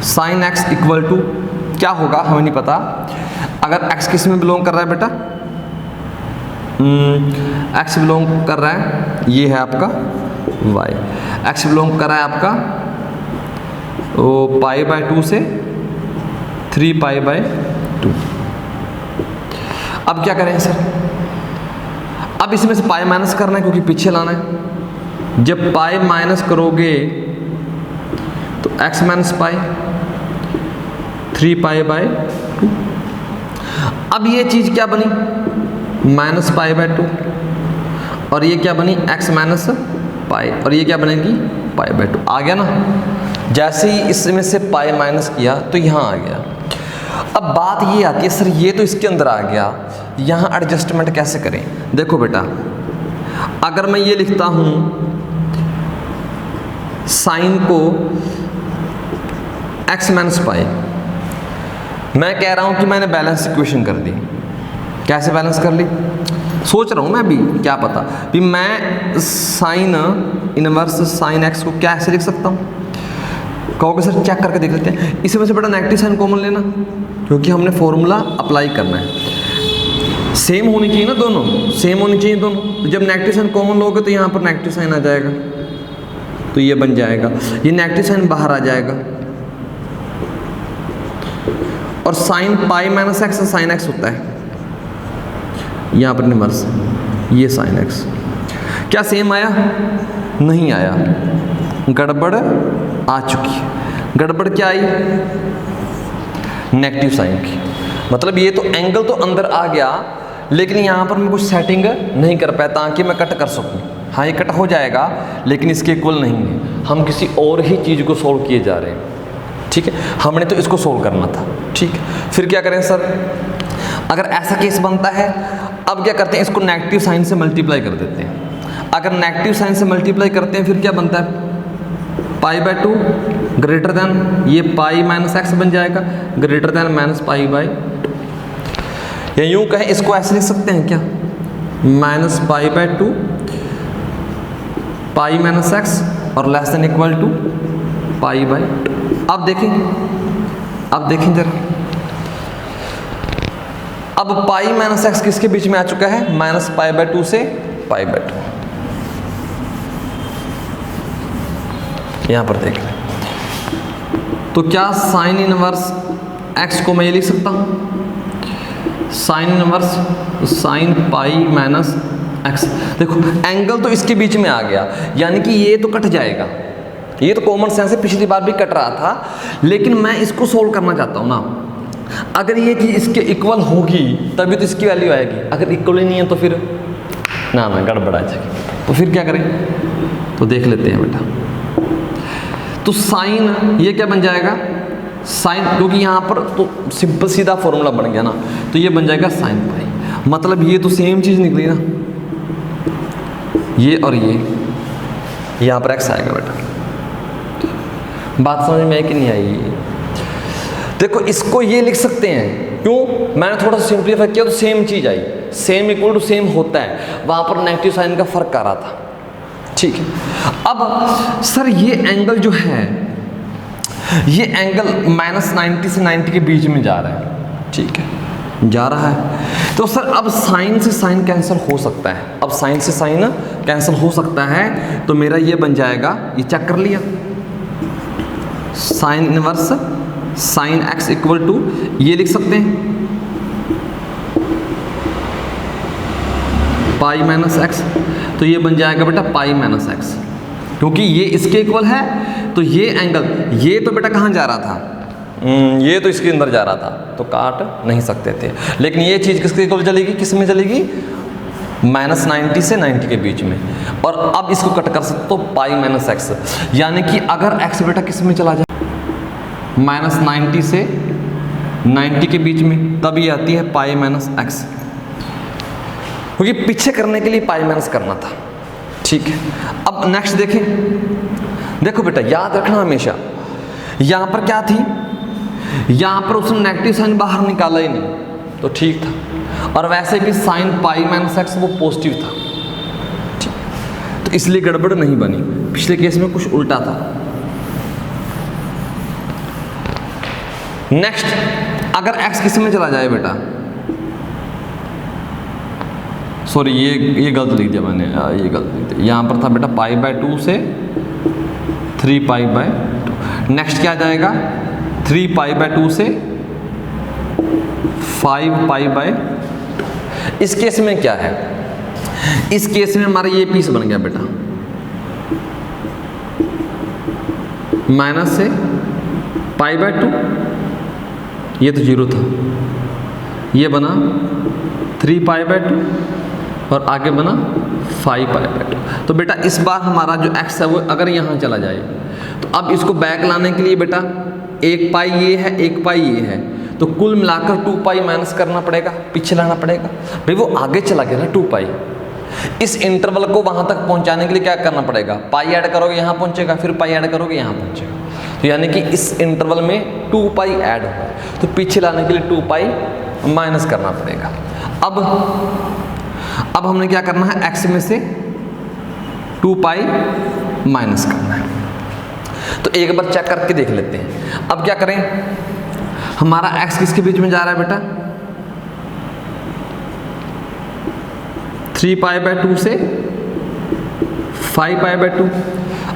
A: sine x equal to क्या होगा हमें नहीं पता। अगर x किस में बिलोंग कर रहा है बेटा, x बिलोंग कर रहा है, ये है आपका y, x बिलोंग कर रहा है आपका वो π/2 से 3π/2। अब क्या करें सर, अब इसमें से पाई माइनस करना है क्योंकि पीछे लाना है। जब पाई माइनस करोगे तो x minus pi 3 pi by 2। अब ये चीज क्या बनी माइनस पाई बाय 2 और ये क्या बनी x माइनस पाई और ये क्या बनेगी पाई बाय 2। आ गया ना। जैसे ही इसमें से पाई माइनस किया तो यहाँ आ गया। अब बात ये आती है सर ये तो इसके अंदर आ गया, यहाँ एडजस्टमेंट कैसे करें। देखो बेटा अगर मैं ये लिखता हूँ साइन को x माइनस पाई, मैं कह रहा हूँ कि मैंने बैलेंस इक्वेशन कर दी। कैसे बैलेंस कर ली सोच रहा हूँ मैं भी, क्या पता भी मैं साइन इनवर्स साइन x को क्या ऐसे लिख सकता हूँ। कहोगे सर चेक करके देख लेते हैं। इसमें से बेटा नेगेटिव साइन कॉमन लेना क्योंकि हमने फॉर्मूला अप्लाई करना है। सेम होनी चाहिए ना, दोनों सेम होनी चाहिए दोनों। तो जब नेगेटिव साइन कॉमन लोगे तो यहाँ पर नेगेटिव साइन आ जाएगा, तो ये बन जाएगा, ये नेगेटिव साइन बाहर आ जाएगा और sine pi minus x sine x होता है यहाँ पर इनवर्स, ये साइन एक्स। क्या सेम आया? नहीं आया, गड़बड़ आ चुकी है। गड़बड़ क्या आई? नेगेटिव साइन की। मतलब ये तो एंगल तो अंदर आ गया लेकिन यहाँ पर मैं कुछ सेटिंग नहीं कर पाया ताकि मैं कट कर सकूँ। हाँ ये कट हो जाएगा लेकिन इसके इक्वल नहीं है। हम किसी और ही चीज़ को सोल्व किए जा रहे हैं, ठीक है। हमने तो इसको सोल्व करना था, ठीक है। फिर क्या करें सर, अगर ऐसा केस बनता है अब क्या करते हैं, इसको नेगेटिव साइन से मल्टीप्लाई कर देते हैं। अगर नेगेटिव साइन से मल्टीप्लाई करते हैं फिर क्या बनता है, पाई बाय 2 ग्रेटर देन ये पाई माइनस एक्स बन जाएगा greater then minus pi by 2। या यूं कहें इसको ऐसे लिख सकते हैं क्या, minus pi by 2 pi minus x और less than equal to pi by 2। अब देखें जरा, अब पाई माइनस एक्स किसके बीच में आ चुका है, माइनस पाई बाय 2 से पाई बाय 2। यहां पर देख लें तो क्या साइन इनवर्स एक्स को मैं ये लिख सकता हूं sign inverse sine pi minus x. देखो एंगल तो इसके बीच में आ गया यानी कि ये तो कट जाएगा, ये तो कॉमन सेंस है, पिछली बार भी कट रहा था लेकिन मैं इसको सोल्व करना चाहता हूं ना। अगर ये चीज इसके इक्वल होगी तभी तो इसकी वैल्यू आएगी, अगर इक्वल ही नहीं है तो फिर ना गड़बड़ आ जाएगी। तो फिर क्या करें, तो देख लेते हैं बेटा। तो साइन ये क्या बन जाएगा, साइन, क्योंकि यहाँ पर तो सिंपल सीधा फॉर्मूला बन गया ना, तो ये बन जाएगा साइन पाई। मतलब ये तो सेम चीज निकली ना, ये और ये, यहाँ पर एक्स आएगा बेटा। बात समझ में आई कि नहीं आई? देखो इसको ये लिख सकते हैं, क्यों, मैंने थोड़ा सा सिंप्लीफाई किया तो सेम चीज आई, सेम इक्वल टू सेम होता है, वहां पर नेगेटिव साइन का फर्क आ रहा था, ठीक है। अब सर ये एंगल जो है, ये एंगल माइनस 90 से 90 के बीच में जा रहा है, ठीक है, जा रहा है। तो सर अब साइन से साइन कैंसिल हो सकता है, अब साइन से साइन कैंसिल हो सकता है, तो मेरा ये बन जाएगा, ये चेक कर लिया, sine inverse sine X equal to, ये लिख सकते हैं पाई माइनस एक्स, तो ये बन जाएगा बेटा पाई माइनस एक्स, क्योंकि ये इसके इक्वल है। तो ये एंगल, ये तो बेटा कहाँ जा रहा था, ये तो इसके अंदर जा रहा था, तो काट नहीं सकते थे, लेकिन ये चीज़ किसके इक्वल चलेगी, किस में चलेगी, माइनस 90 से 90 के बीच में। और अब इसको कट कर सकते तो पाई माइनस एक्स, यानी कि अगर एक्स बेटा किस में चला जाए, माइनस 90 से 90 के बीच में, तब ये आती है पाई माइनस एक्स, क्योंकि पीछे करने के लिए पाई माइनस करना था, ठीक है। अब नेक्स्ट देखें, देखो बेटा याद रखना हमेशा, यहां पर क्या थी, यहां पर उसने नेगेटिव साइन बाहर निकाला ही नहीं तो ठीक था, और वैसे भी साइन पाई माइनस एक्स वो पॉजिटिव था, ठीक, तो इसलिए गड़बड़ नहीं बनी। पिछले केस में कुछ उल्टा था। नेक्स्ट, अगर x किस में चला जाए बेटा, सॉरी ये गलत लिख दिया मैंने, ये गलत लिख दिया, यहाँ पर था बेटा पाई बाय 2 से 3 पाई बाय 2। नेक्स्ट क्या जाएगा, 3 पाई बाय 2 से 5 पाई बाय 2। इस केस में क्या है, इस केस में हमारा ये पीस बन गया बेटा, माइनस से π/2, ये तो 0 था, ये बना 3π/2 और आगे बना 5π/2। तो बेटा इस बार हमारा जो x है वो अगर यहाँ चला जाए तो अब इसको बैक लाने के लिए बेटा 1 पाई ये है, 1 पाई ये है, तो कुल मिलाकर 2 पाई माइनस करना पड़ेगा, पीछे लाना पड़ेगा। भाई वो आगे चला गया ना 2 पाई, इस इंटरवल को वहाँ तक पहुँचाने के लिए क्या करना पड़ेगा, पाई ऐड करोगे यहाँ पहुँचेगा, फिर पाई ऐड करोगे यहाँ पहुँचेगा। तो यानी कि इस इंटरवल में 2 पाई ऐड होगा, तो पीछे लाने के लिए 2 पाई माइनस करना पड़ेगा। अब हमने क्या करना है, x में से 2 पाई माइनस करना है। तो एक बार चेक करके देख लेते हैं। अब क्या करें, हमारा x किसके बीच में जा रहा है बेटा, 3π/2 से 5π/2।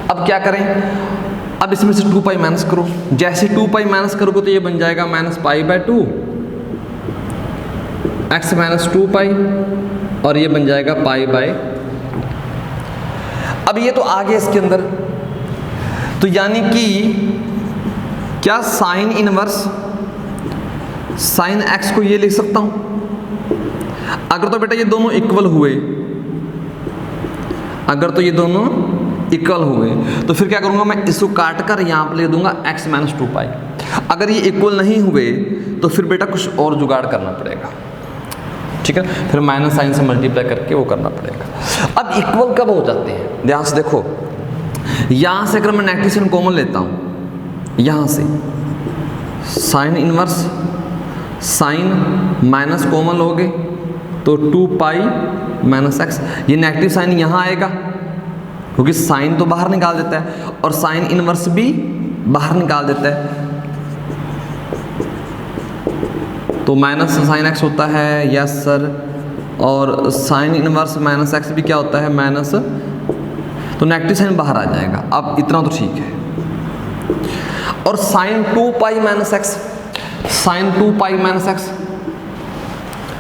A: अब क्या करें, अब इसमें से 2 पाई माइनस करो। जैसे 2 पाई माइनस करोगे तो ये बन जाएगा -π/2 x माइनस 2 पाई, और ये बन जाएगा π/। अब ये तो आ गया इसके अंदर, तो यानी कि क्या साइन इनवर्स साइन x को ये लिख सकता हूं। अगर तो बेटा ये दोनों इक्वल हुए, अगर तो ये दोनों इक्वल हुए तो फिर क्या करूंगा, मैं इसको काट कर यहां पर लिख दूंगा x माइनस 2 पाई। अगर ये इक्वल नहीं हुए तो फिर बेटा कुछ और जुगाड़ करना पड़ेगा, ठीक है, फिर माइनस साइन से मल्टीप्लाई करके वो करना पड़ेगा। अब इक्वल कब हो जाते हैं, ध्यान से देखो, यहां से अगर मैं नेगेटिव साइन कॉमन लेता हूं, यहां से sign inverse sign minus common लोगे तो 2 पाई माइनस x, ये नेगेटिव साइन यहां आएगा क्योंकि साइन तो बाहर निकाल देता है और साइन इनवर्स भी बाहर निकाल देता है, तो माइनस साइन x होता है, यस सर, और साइन इनवर्स माइनस x भी क्या होता है, माइनस, तो नेगेटिव साइन बाहर आ जाएगा। अब इतना तो ठीक है। और sine 2 pi minus x, sine 2 pi minus x,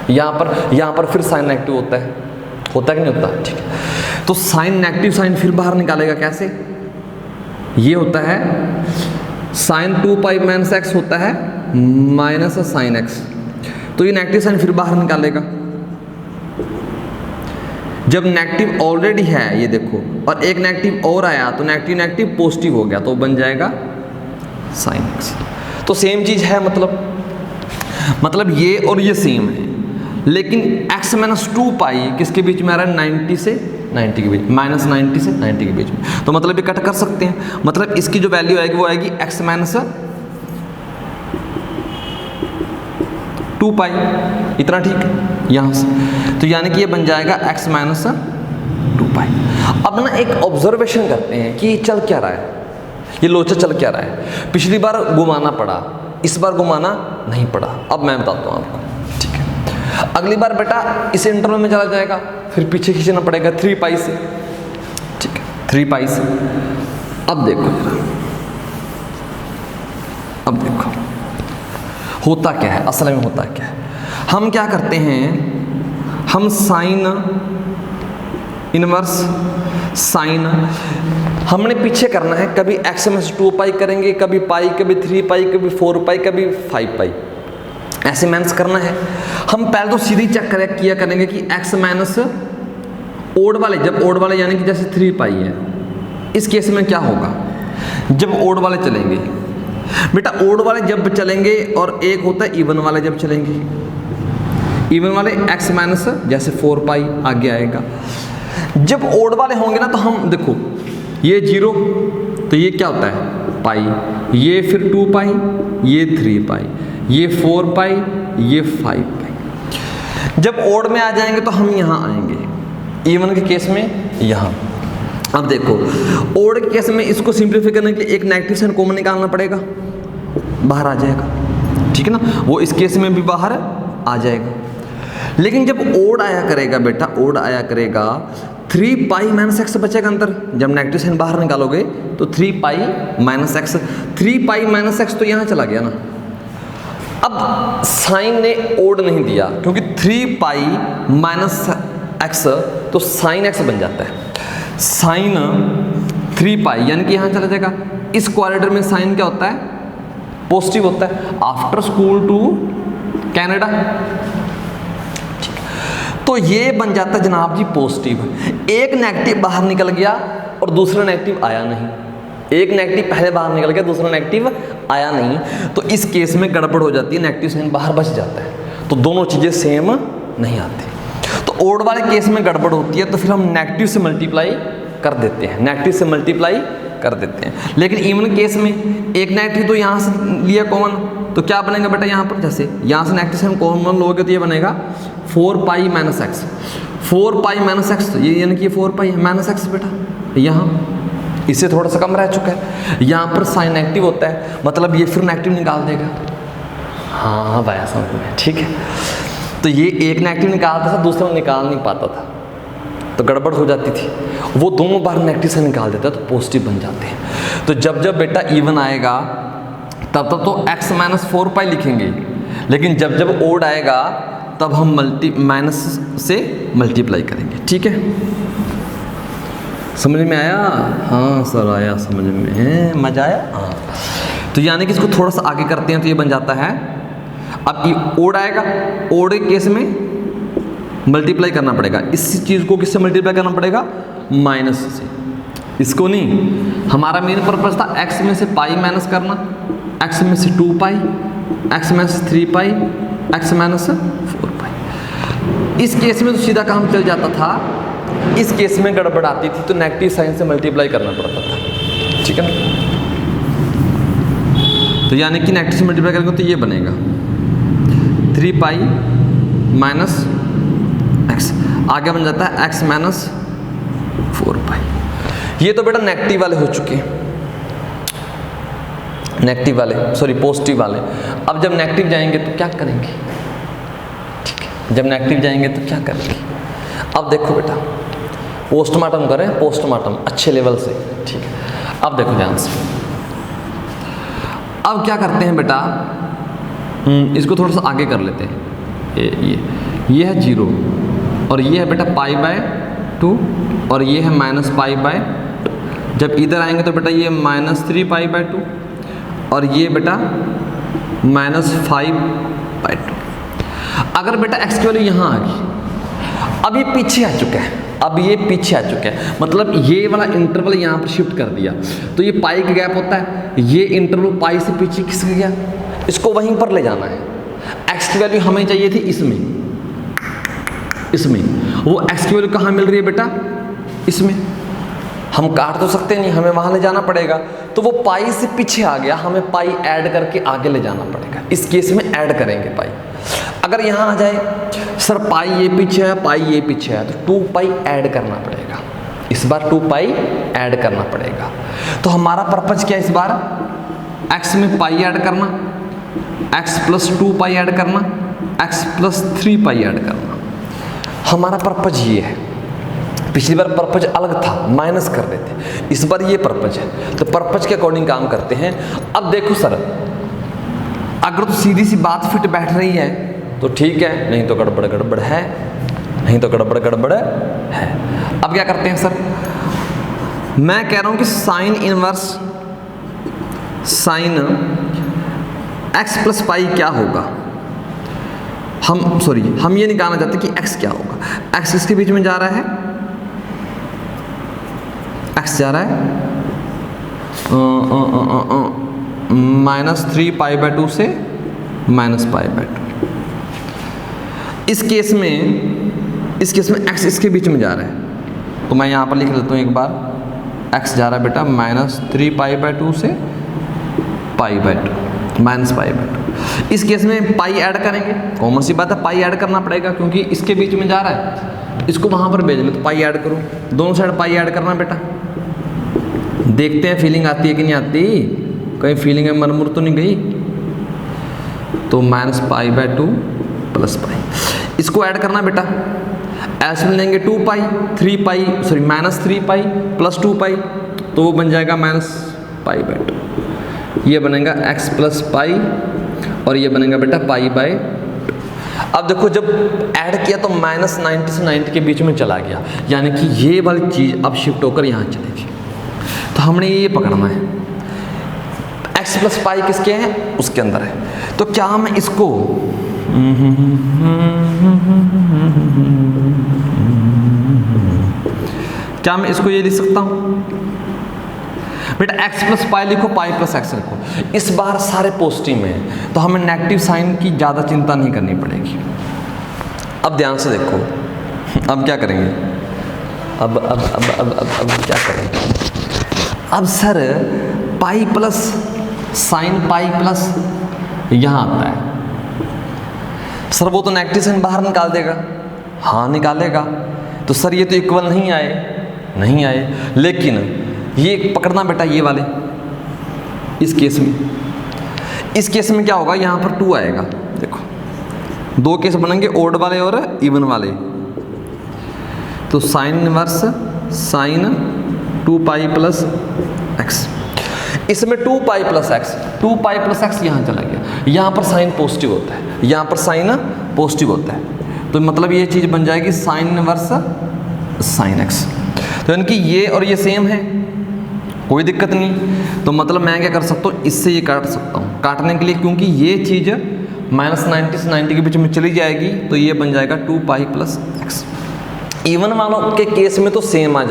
A: यहां पर फिर साइन नेगेटिव होता है कि नहीं होता, ठीक है। तो साइन नेगेटिव साइन फिर बाहर निकालेगा कैसे, ये होता है साइन 2 पाई माइनस x होता है माइनस साइन x, तो ये नेगेटिव साइन फिर बाहर निकालेगा। जब नेगेटिव ऑलरेडी है ये देखो, और एक नेगेटिव और आया तो नेगेटिव नेगेटिव पॉजिटिव हो गया, तो बन जाएगा साइन x। तो सेम चीज है, मतलब ये और ये सेम है, लेकिन x माइनस 2 पाई किसके बीच में आ रहा है, 90 से 90 के बीच, माइनस 90 से 90 के बीच में, तो मतलब ये कट कर सकते हैं। मतलब इसकी जो वैल्यू आएगी वो आएगी x माइनस 2 पाई, इतना ठीक है यहाँ से, तो यानी कि ये बन जाएगा x माइनस 2 पाई। अब ना एक ऑब्जर्वेशन करते हैं कि चल क्या रहा है, ये लोचा चल क्या रहा है। पिछली बार घुमाना पड़ा, इस बार घुमाना नहीं पड़ा। अब मैं बताता हूँ आपको, ठीक है। अगली बार बेटा इस इंटरवल में चला जाएगा, फिर पीछे खींचना पड़ेगा 3 पाई से, ठीक है, 3 पाई से। अब देखो जरा, अब देखो होता क्या है, असल में होता क्या है। हम क्या करते हैं, हम साइन इनवर्स साइन हमने पीछे करना है, कभी x माइनस 2 पाई करेंगे, कभी पाई, कभी 3 पाई, कभी 4 पाई, कभी 5 पाई, ऐसे माइनस करना है। हम पहले तो सीधी चेक किया करेंगे कि x माइनस ओड वाले, जब ओड वाले यानी कि जैसे 3 पाई है, इस केस में क्या होगा, जब ओड वाले चलेंगे बेटा, ओड वाले जब चलेंगे, और एक होता है इवन वाले जब चलेंगे। इवन वाले x माइनस जैसे 4 पाई आगे आएगा। जब ओड वाले होंगे ना, तो हम देखो ये 0, तो ये क्या होता है पाई, ये फिर 2 पाई, ये 3 पाई, ये 4 पाई, ये 5 पाई। जब ओड में आ जाएंगे तो हम यहाँ आएंगे, इवन के केस में यहाँ। अब देखो ओड के केस में इसको सिंप्लीफाई करने के लिए एक नेगेटिव साइन कॉमन निकालना पड़ेगा, बाहर आ जाएगा, ठीक है ना, वो इस केस में भी बाहर आ जाएगा। लेकिन जब ओड आया करेगा बेटा, ओड आया करेगा, 3 पाई माइनस x बचेगा अंदर, जब नेगेटिव साइन बाहर निकालोगे तो 3 पाई माइनस x, 3 पाई माइनस x तो यहाँ चला गया ना। अब साइन ने ओड नहीं दिया क्योंकि 3 पाई माइनस एक्स, तो साइन एक्स बन जाता है साइन 3 पाई, यानी कि यहाँ चला जाएगा। इस क्वाड्रेटर में साइन क्या होता है? पॉजिटिव होता है। आफ्टर स्कूल टू कनाडा, तो ये बन जाता है जनाब जी पॉजिटिव। एक नेगेटिव बाहर निकल गया और दूसरा नेगेटिव आया नहीं, एक नेगेटिव पहले बाहर निकल गया, दूसरा नेगेटिव आया नहीं, तो इस केस में गड़बड़ हो जाती है, नेगेटिव साइन बाहर बच जाता है, तो दोनों चीज़ें सेम नहीं आती। तो ओड वाले केस में गड़बड़ होती है, तो फिर हम नेगेटिव से मल्टीप्लाई कर देते हैं, नेगेटिव से मल्टीप्लाई कर देते हैं। लेकिन इवन केस में एक नेगेटिव तो यहाँ से लिया कॉमन, तो क्या बनेगा बेटा यहाँ पर? जैसे यहाँ से नेगेटिव से हम कॉमन लोगे तो ये बनेगा 4 पाई माइनस एक्स, 4 पाई माइनस एक्स, ये यानी कि 4 पाई माइनस एक्स बेटा, यहाँ इससे थोड़ा सा कम रह चुका है। यहाँ पर साइन नेगेटिव होता है, मतलब ये फिर नेगेटिव निकाल देगा। हाँ भाई समझ में, ठीक है। तो ये एक नेगेटिव निकालता था, दूसरा निकाल नहीं पाता था, तो गड़बड़ हो जाती थी। वो दोनों बार नेगेटिव से निकाल देता है, तो पॉजिटिव बन जाते हैं। तो जब जब बेटा इवन आएगा तब तब तो x माइनस 4 पाई लिखेंगे, लेकिन जब जब ओड आएगा तब हम माइनस से मल्टीप्लाई करेंगे, ठीक है। समझ में आया? हाँ सर आया, समझ में, मजा आया। हाँ, तो यानी कि इसको थोड़ा सा आगे करते हैं तो ये बन जाता है, अब ये ओड आएगा, ओड के केस में मल्टीप्लाई करना पड़ेगा, इस चीज़ को किससे मल्टीप्लाई करना पड़ेगा? माइनस से। इसको नहीं, हमारा मेन पर्पस था x में से पाई माइनस करना, x में से 2 पाई, x में से 3 पाई, x माइनस 4 पाई। इस केस में तो सीधा काम चल जाता था, इस केस में गड़बड़ आती थी तो नेगेटिव साइन से मल्टीप्लाई करना पड़ता था, ठीक है ना। तो यानी कि नेगेटिव से मल्टीप्लाई करेंगे तो ये बनेगा 3 पाई माइनस एक्स, आगे बन जाता है x माइनस 4 पाई। ये तो बेटा नेगेटिव वाले हो चुके हैं, नेगेटिव वाले, सॉरी पॉजिटिव वाले। अब जब नेगेटिव जाएंगे तो क्या करेंगे? ठीक है, जब नेगेटिव जाएंगे तो क्या करेंगे? अब देखो बेटा, पोस्टमार्टम करें, पोस्टमार्टम अच्छे लेवल से, ठीक है। अब देखो ध्यान से, अब क्या करते हैं बेटा, इसको थोड़ा सा आगे कर लेते हैं। ये है 0 और ये है बेटा पाई बाय 2 और ये है माइनस पाई बाय, जब इधर आएंगे तो बेटा ये माइनस 3 पाई बाय 2 और ये बेटा माइनस 5 बाय 2। अगर बेटा x की वैल्यू यहाँ आ गई, अब ये पीछे आ चुका है, अब ये पीछे आ चुका है, मतलब ये वाला इंटरवल यहाँ पर शिफ्ट कर दिया, तो ये पाई का गैप होता है, ये इंटरवल पाई से पीछे किस गया, इसको वहीं पर ले जाना है। x की वैल्यू हमें चाहिए थी इसमें, इसमें, वो x की वैल्यू कहाँ मिल रही है बेटा? इसमें। हम काट तो सकते नहीं, हमें वहाँ ले जाना पड़ेगा, तो वो पाई से पीछे आ गया, हमें पाई ऐड करके आगे ले जाना पड़ेगा। इस केस में ऐड करेंगे पाई। अगर यहाँ आ जाए सर पाई ये पीछे है, पाई ये पीछे है, तो 2 पाई ऐड करना पड़ेगा, इस बार 2 पाई ऐड करना पड़ेगा। तो हमारा पर्पज क्या है इस बार? x में पाई ऐड करना, x प्लस 2 पाई ऐड करना, x प्लस 3 पाई ऐड करना, हमारा पर्पज ये है। पिछली बार पर्पज अलग था, माइनस कर देते, इस बार ये पर्पज है, तो पर्पज के अकॉर्डिंग काम करते हैं। अब देखो सर, अगर तो सीधी सी बात फिट बैठ रही है तो ठीक है, नहीं तो गड़बड़ गड़बड़ है, नहीं तो गड़बड़ गड़बड़ है। अब क्या करते हैं सर, मैं कह रहा हूं कि sign inverse sine x plus pi क्या होगा, हम ये निकालना चाहते कि x क्या होगा। x इसके बीच में जा रहा है, x जा रहा है माइनस 3 पाई बाय 2 से माइनस पाई बाय 2। इस केस में x इसके बीच में जा रहा है, तो मैं यहाँ पर लिख देता हूँ एक बार, x जा रहा है बेटा माइनस 3 पाई बाय 2 से पाई बाय 2, माइनस पाई बाय 2। इस केस में पाई ऐड करेंगे, कॉमन सी बात है, पाई ऐड करना पड़ेगा क्योंकि इसके बीच में जा रहा है, इसको वहाँ पर भेज लो तो पाई ऐड करो, दोनों साइड पाई ऐड करना बेटा। देखते हैं फीलिंग आती है कि नहीं आती, कहीं फीलिंग में मरमुर तो नहीं गई। तो minus pi by 2 plus pi, इसको ऐड करना बेटा, ऐसे में लेंगे 2 पाई 3 पाई सॉरी माइनस 3 पाई प्लस 2 पाई, तो वो बन जाएगा माइनस पाई बाय 2। ये बनेगा x प्लस पाई और ये बनेगा बेटा पाई बाय 2। अब देखो जब ऐड किया तो -90 से 90 के बीच में चला गया, यानी कि ये वाली चीज़ अब शिफ्ट होकर यहाँ चलेगी। तो हमने ये पकड़ना है, x प्लस पाई किसके हैं, उसके अंदर है। तो क्या मैं इसको ये लिख सकता हूँ बेटा, x प्लस पाई लिखो, पाई प्लस एक्स लिखो। इस बार सारे पॉजिटिव में है तो हमें नेगेटिव साइन की ज़्यादा चिंता नहीं करनी पड़ेगी। अब ध्यान से देखो, अब क्या करेंगे, अब क्या करेंगे। अब sir pi plus sine pi plus यहाँ आता है सर, वो तो नेगेटिव साइन बाहर निकाल देगा। हाँ निकालेगा। तो सर ये तो इक्वल नहीं आए, लेकिन ये पकड़ना बेटा, ये वाले इस केस में क्या होगा, यहाँ पर 2 आएगा। देखो 2 केस बनेंगे, ओड वाले और इवन वाले। तो sign inverse sign 2 pi plus x, इसमें 2 पाई प्लस एक्स यहाँ चला गया। यहाँ पर साइन पॉजिटिव होता है, यहाँ पर साइन पॉजिटिव होता है, तो मतलब ये चीज़ बन जाएगी साइन इनवर्स साइन एक्स। तो यानी कि ये और ये सेम है, कोई दिक्कत नहीं। तो मतलब मैं क्या कर सकता हूँ, इससे ये काट सकता हूँ। काटने के लिए क्योंकि ये चीज़ -90 से 90 के बीच में चली जाएगी, तो ये बन जाएगा 2 पाई प्लस एक्स। इवन वालों के केस में तो सेम आ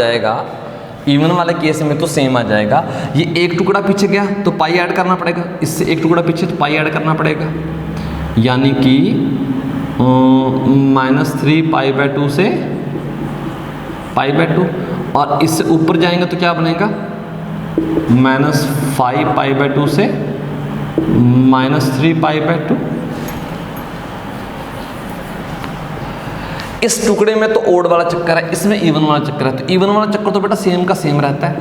A: जाएगा, ये एक टुकड़ा पीछे गया तो पाई ऐड करना पड़ेगा, इससे एक टुकड़ा पीछे तो पाई ऐड करना पड़ेगा, यानी कि -3 पाई बाय 2 से पाई बाय 2, और इससे ऊपर जाएंगे तो क्या बनेगा, -5 पाई बाय 2 से -3 पाई बाय 2। इस टुकड़े में तो ओड वाला चक्कर है, इसमें इवन वाला चक्कर है। तो इवन वाला चक्कर तो बेटा सेम का सेम रहता है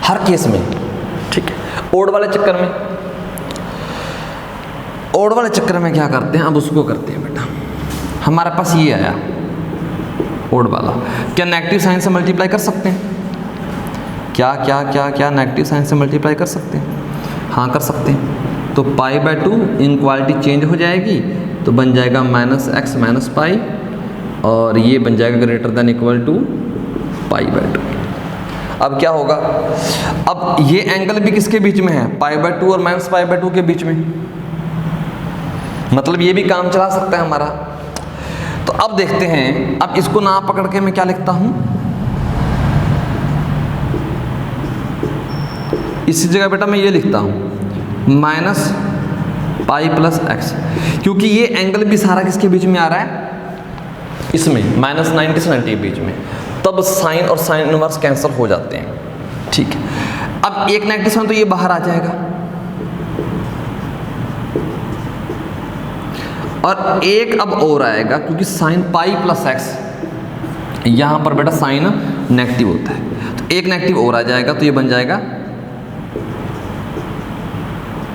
A: हर केस में, ठीक है। ओड वाले चक्कर में क्या करते हैं, अब उसको करते हैं बेटा। हमारे पास ये आया ओड वाला, क्या नेगेटिव साइन से मल्टीप्लाई कर सकते हैं, क्या नेगेटिव साइन से मल्टीप्लाई कर सकते हैं, हाँ कर सकते हैं। तो पाई बाय 2 इनक्वालिटी चेंज हो जाएगी, तो बन जाएगा -x माइनस पाई, और ये बन जाएगा greater than equal to pi by 2। अब क्या होगा, अब ये एंगल भी किसके बीच में है, पाई बाय 2 और -पाई बाय 2 के बीच में, मतलब ये भी काम चला सकता है हमारा। तो अब देखते हैं, अब इसको ना पकड़ के मैं क्या लिखता हूं, इसी जगह बेटा मैं ये लिखता हूं -पाई प्लस एक्स, क्योंकि ये एंगल भी सारा किसके बीच में आ रहा है, इसमें -90 से 90 के बीच में, तब साइन और साइन इनवर्स कैंसिल हो जाते हैं, ठीक है। अब एक नेगेटिव साइन तो ये बाहर आ जाएगा, और एक अब और आएगा, क्योंकि साइन पाई प्लस एक्स यहां पर बेटा साइन नेगेटिव होता है, तो एक नेगेटिव और आ जाएगा, तो ये बन जाएगा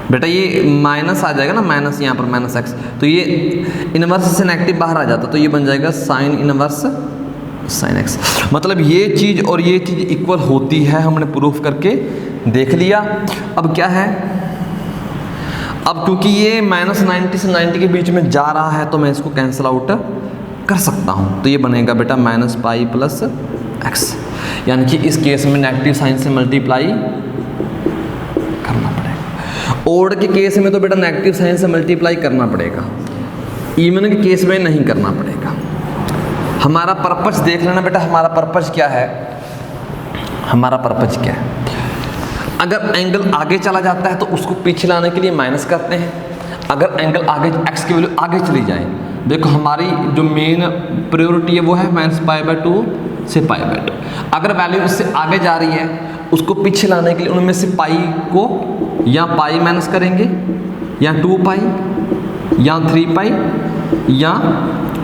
A: बेटा, ये माइनस आ जाएगा ना, माइनस यहाँ पर -x, तो ये इनवर्स से नेगेटिव बाहर आ जाता, तो ये बन जाएगा साइन इनवर्स साइन x। मतलब ये चीज़ और ये चीज़ इक्वल होती है, हमने प्रूफ करके देख लिया। अब क्या है, अब क्योंकि ये -90 से 90 के बीच में जा रहा है, तो मैं इसको कैंसिल आउट कर सकता हूँ, तो ये बनेगा बेटा -पाई प्लस एक्स, यानी कि इस केस में नेगेटिव साइन से मल्टीप्लाई करना पड़ेगा। ओड के केस में तो बेटा नेगेटिव साइन से मल्टीप्लाई करना पड़ेगा, इवन के केस में नहीं करना पड़ेगा। हमारा पर्पस देख लेना बेटा, हमारा पर्पस क्या है, अगर एंगल आगे चला जाता है तो उसको पीछे लाने के लिए माइनस करते हैं, अगर एंगल आगे x की वैल्यू आगे चली जाए, देखो हमारी जो मेन प्रायोरिटी है वो है -पाई बाय 2 से पाई बाय 2। अगर वैल्यू इससे आगे जा रही है, उसको पीछे लाने के लिए उनमें से पाई को या पाई माइनस करेंगे, या 2 पाई, या 3 पाई, या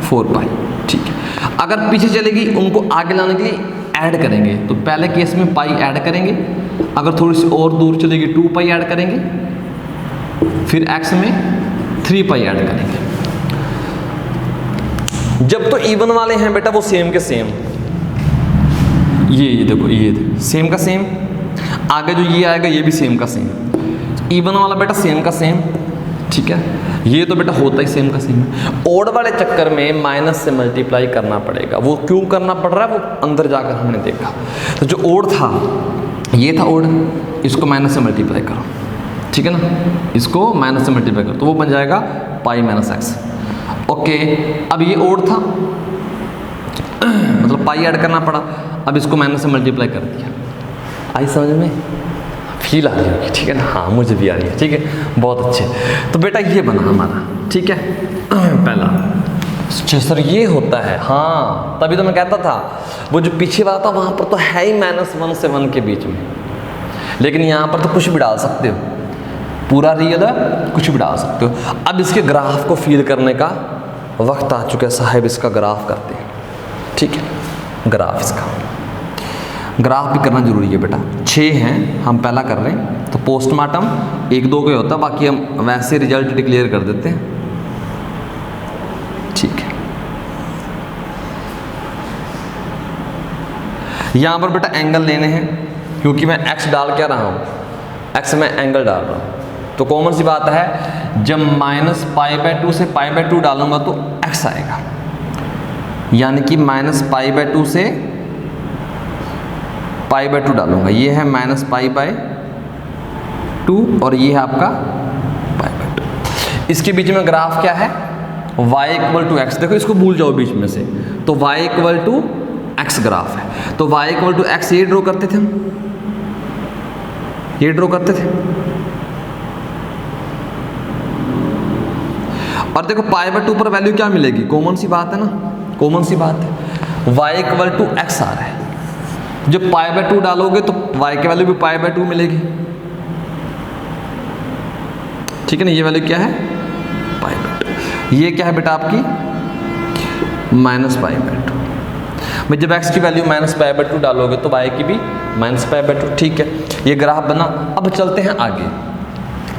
A: 4 पाई, ठीक है। अगर पीछे चलेगी, उनको आगे लाने के लिए ऐड करेंगे, to पहले केस में पाई ऐड करेंगे, अगर थोड़ी सी और दूर चलेगी 2 पाई ऐड करेंगे, फिर x में 3 पाई ऐड करेंगे। जब तो इवन वाले हैं बेटा वो सेम के सेम, ये देखो ये सेम का सेम, आगे जो ये आएगा ये भी सेम का सेम, इवन वाला बेटा सेम का सेम, ठीक है, ये तो बेटा होता ही सेम का सेम है। ओड वाले चक्कर में माइनस से मल्टीप्लाई करना पड़ेगा। वो क्यों करना पड़ रहा है वो अंदर जाकर हमने देखा। तो जो ओड था, ये था ओड, इसको माइनस से मल्टीप्लाई करो, ठीक है ना, इसको माइनस से मल्टीप्लाई करो तो वो बन जाएगा पाई माइनस एक्स। ओके, अब ये ओड था मतलब पाई ऐड करना पड़ा, अब इसको माइनस से मल्टीप्लाई कर दिया। आई समझ में, फील आ रही होगी, ठीक है ना, हाँ मुझे भी आ रही है, ठीक है, बहुत अच्छे। तो बेटा ये बना हमारा, ठीक है, पहला। अच्छा सर ये होता है, हाँ तभी तो मैं कहता था वो जो पीछे वाला था वहाँ पर तो है ही -1 से 1 के बीच में, लेकिन यहाँ पर तो कुछ भी डाल सकते हो, पूरा रियल है, कुछ भी डाल सकते हो। अब इसके ग्राफ को फील करने का वक्त आ चुका है साहब, इसका ग्राफ करते हैं, ठीक है। ग्राफ इसका ग्राफ भी करना जरूरी है बेटा। 6 हैं, हम पहला कर रहे हैं, तो पोस्टमार्टम 1-2 का होता है, बाकी हम वैसे रिजल्ट डिक्लेयर कर देते हैं, ठीक है। यहाँ पर बेटा एंगल लेने हैं, क्योंकि मैं x डाल क्या रहा हूँ, x में एंगल डाल रहा हूँ, तो कॉमन सी बात है जब -π/2 से π/2 डालूंगा तो x आएगा, यानी कि -π/2 से π/2 डालूंगा, ये है -π/2 और ये है आपका π/2। इसके बीच में ग्राफ क्या है, y = x, देखो इसको भूल जाओ बीच में से, तो y = x ग्राफ है, तो y = x ये ड्रॉ करते थे हम, ये ड्रॉ करते थे, और देखो π/2 पर वैल्यू क्या मिलेगी, कॉमन सी बात है ना, कॉमन सी बात है, y = x आ रहा है, जब π/2 डालोगे तो y की वैल्यू भी π/2 मिलेगी, ठीक है ना। ये वैल्यू क्या है, π/2, ये क्या है बेटा आपकी -π/2। मैं जब x की वैल्यू -π/2 डालोगे तो y की भी -π/2, ठीक है। ये ग्राफ बना। अब चलते हैं आगे,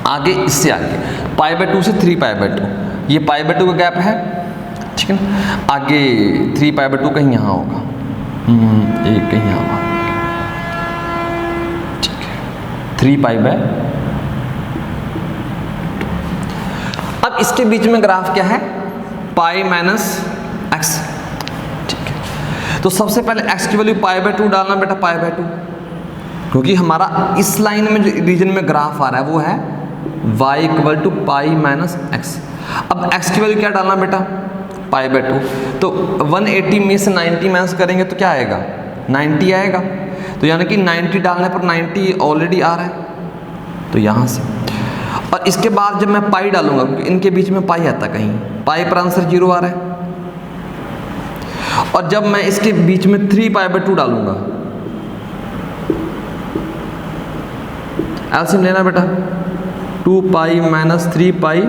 A: आगे इससे आगे π/2 से 3π/2, ये π/2 का गैप है, ठीक है ना। आगे 3π/2 कहीं यहाँ होगा, एक कहीं यहाँ होगा, ठीक है, 3π/2। अब इसके बीच में ग्राफ क्या है, π-x, ठीक है। तो सबसे पहले x की वैल्यू π/2 डालना बेटा, π/2, क्योंकि हमारा इस लाइन में जो रीजन में ग्राफ आ रहा है वो है y = π-x। अब x की वैल्यू क्या डालना बेटा, π/2, तो 180 में से 90 माइनस करेंगे तो क्या आएगा, 90 आएगा, तो यानी कि 90 डालने पर 90 ऑलरेडी आ रहा है, तो यहाँ से। और इसके बाद जब मैं पाई डालूंगा, क्योंकि इनके बीच में पाई आता कहीं, पाई पर आंसर 0 आ रहा है, और जब मैं इसके बीच में 3π/2 डालूंगा, एलसीएम लेना बेटा, 2π - 3π,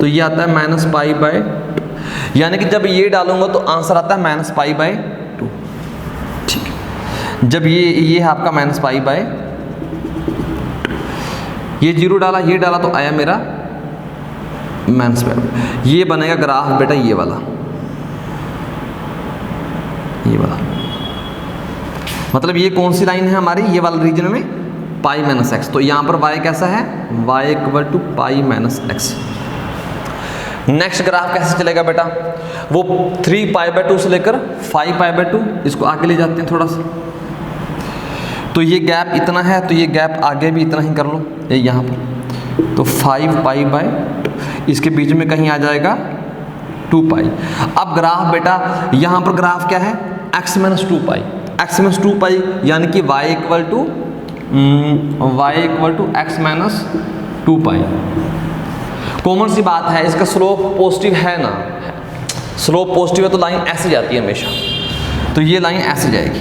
A: तो ये आता है -π/2, यानी कि जब ये डालूंगा तो आंसर आता है -π/2, ठीक है। जब ये है आपका -π/2, ये 0 डाला, ये डाला तो आया मेरा -π/2। ये बनेगा ग्राफ बेटा, ये वाला, ये वाला, मतलब ये कौन सी लाइन है हमारी, ये वाला रीजन में π-x, तो यहाँ पर y कैसा है, y = π-x। नेक्स्ट ग्राफ कैसे चलेगा बेटा, वो 3π/2 से लेकर 5π/2, इसको आगे ले जाते हैं थोड़ा सा, तो ये गैप इतना है, तो ये गैप आगे भी इतना ही कर लो, ये यहाँ पर, तो 5π/2, इसके बीच में कहीं आ जाएगा 2π। अब ग्राफ बेटा, यहाँ पर ग्राफ क्या है, x - 2π, x - 2π, यानी कि y = x - 2π। कॉमन सी बात है, इसका स्लोप पॉजिटिव है ना, स्लोप पॉजिटिव है तो लाइन ऐसे जाती है हमेशा, तो ये लाइन ऐसे जाएगी,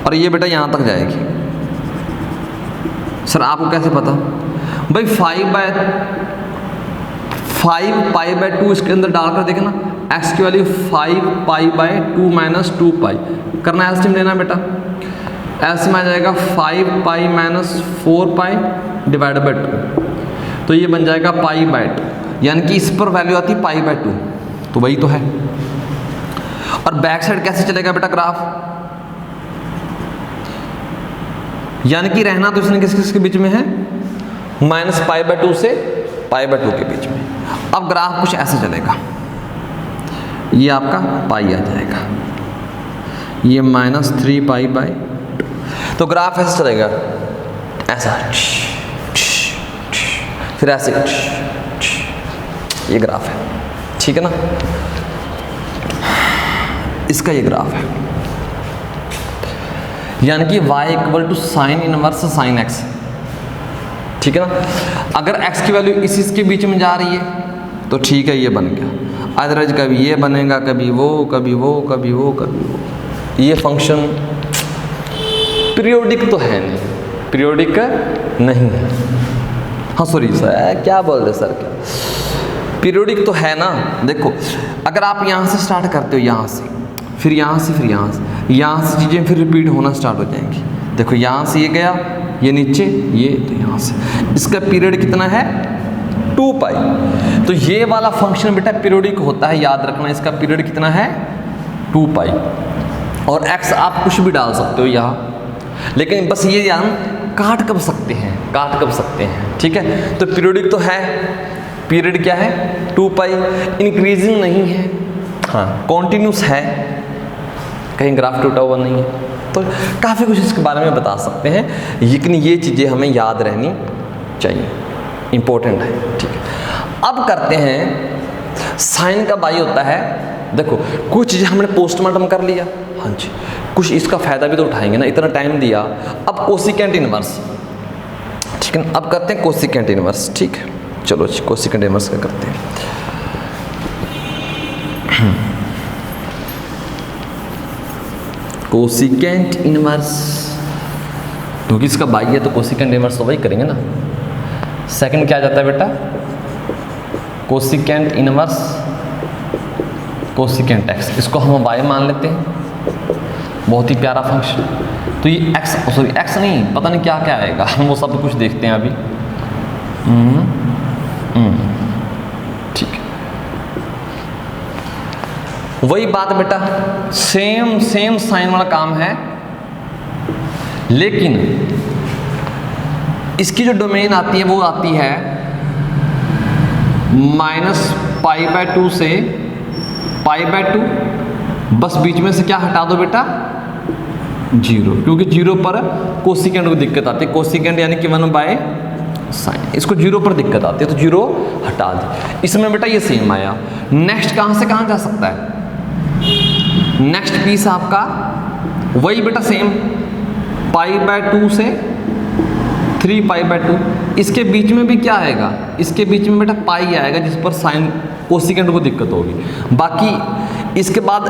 A: और ये बेटा यहाँ तक जाएगी। सर आपको कैसे पता, भाई 5π/2 इसके अंदर डालकर देखना, x की वैल्यू 5π/2 - 2π करना, एलसीएम लेना बेटा, एलसीएम आ जाएगा 5π - 4π / 2, तो ये बन जाएगा π/2, यानी कि इस पर वैल्यू आती है π/2, तो वही तो है। और बैक साइड कैसे चलेगा बेटा ग्राफ, यानी कि रहना तो इसने किस किस के बीच में है, -π/2 से π/2 के बीच में। अब ग्राफ कुछ ऐसे चलेगा, ये आपका पाई आ जाएगा, ये -3π/2, तो ग्राफ ऐसे चलेगा, ऐसा, फिर ऐसे, ये ग्राफ है, ठीक है ना। इसका ये ग्राफ है, यानी कि y = sin inverse sin x, ठीक है ना। अगर x की वैल्यू इसके बीच में जा रही है तो ठीक है, ये बन गया। अदरवाइज कभी ये बनेगा, कभी वो, कभी वो, कभी वो, कभी वो। ये फंक्शन पीरियोडिक तो है नहीं, पीरियोडिक नहीं है। हाँ सॉरी सर, क्या बोल रहे सर, क्या पीरियोडिक तो है ना। देखो अगर आप यहाँ से स्टार्ट करते हो, यहाँ से, फिर यहाँ से, फिर यहाँ से, यहाँ से चीज़ें फिर रिपीट होना स्टार्ट हो जाएंगी। देखो यहाँ से ये गया, ये नीचे, ये तो यहाँ से, इसका पीरियड कितना है 2π। तो ये वाला फंक्शन बेटा पीरियोडिक होता है, याद रखना। इसका पीरियड कितना है 2π। और x आप कुछ भी डाल सकते हो यहाँ, लेकिन बस ये यान काट कब सकते हैं, काट कब सकते हैं, ठीक है। तो पीरियोडिक तो है, पीरियड क्या है 2π, इंक्रीजिंग नहीं है, हाँ कॉन्टिन्यूस है, कहीं ग्राफ टूटा हुआ नहीं है। तो काफ़ी कुछ इसके बारे में बता सकते हैं, लेकिन ये चीज़ें हमें याद रहनी चाहिए, इम्पोर्टेंट है, ठीक है। अब करते हैं साइन का बाई होता है। देखो कुछ चीज़ें हमने पोस्टमार्टम कर लिया, हाँ जी, कुछ इसका फ़ायदा भी तो उठाएंगे ना, इतना टाइम दिया। अब कोसिकेंट इनवर्स, ठीक है। अब करते हैं कोसिकेंट इनवर्स, ठीक है। चलो जी, कोसिकेंट इनवर्स का करते हैं। कोसिकेंट इनवर्स, क्योंकि इसका बाई है तो कोसिकेंट इनवर्स तो वही करेंगे ना। सेकंड क्या आ जाता है बेटा, कोसिकेंट इनवर्स कोसिकेंट एक्स, इसको हम बाय मान लेते हैं, बहुत ही प्यारा फंक्शन। तो ये एक्स, सॉरी एक्स नहीं, पता नहीं क्या क्या आएगा, हम वो सब कुछ देखते हैं अभी। ठीक है, वही बात बेटा, सेम साइन वाला काम है, लेकिन इसकी जो डोमेन आती है वो आती है -π/2 से π/2। बस बीच में से क्या हटा दो बेटा, 0, क्योंकि 0 पर कोसिकेंट को दिक्कत आती है। कोसिकेंट यानी कि 1/sin, इसको 0 पर दिक्कत आती है, तो 0 हटा दे। इसमें बेटा ये सेम आया। नेक्स्ट कहाँ से कहाँ जा सकता है, नेक्स्ट पीस आपका वही बेटा सेम π/2 से 3π/2। इसके बीच में भी क्या आएगा, इसके बीच में बेटा पाई आएगा, जिस पर साइन कोसिकेंट को दिक्कत होगी। बाकी इसके बाद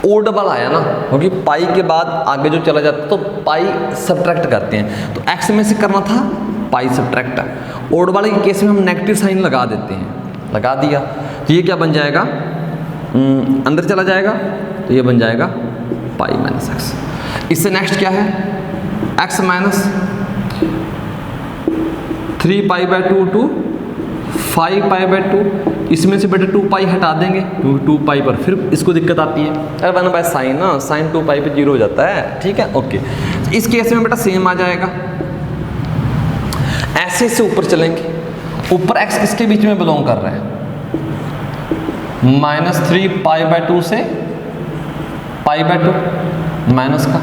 A: ओ डबल आया ना, क्योंकि पाई के बाद आगे जो चला जाता है तो पाई सब्ट्रैक्ट करते हैं, तो एक्स में से करना था पाई सब्ट्रैक्ट। ओड वाले के केस में हम नेगेटिव साइन लगा देते हैं, लगा दिया, तो ये क्या बन जाएगा, अंदर चला जाएगा, तो ये बन जाएगा π-x। इससे नेक्स्ट क्या है, x - 3π/2 to 5π/2। इसमें से बेटा 2π हटा देंगे, क्योंकि 2π पर फिर इसको दिक्कत आती है। अरे 1/sin ना, sin 2π पे 0 हो जाता है, ठीक है, ओके। इस केस में बेटा सेम आ जाएगा। ऐसे से ऊपर चलेंगे, ऊपर x किसके बीच में बिलोंग कर रहा है, -3π/2 से π/2 माइनस का।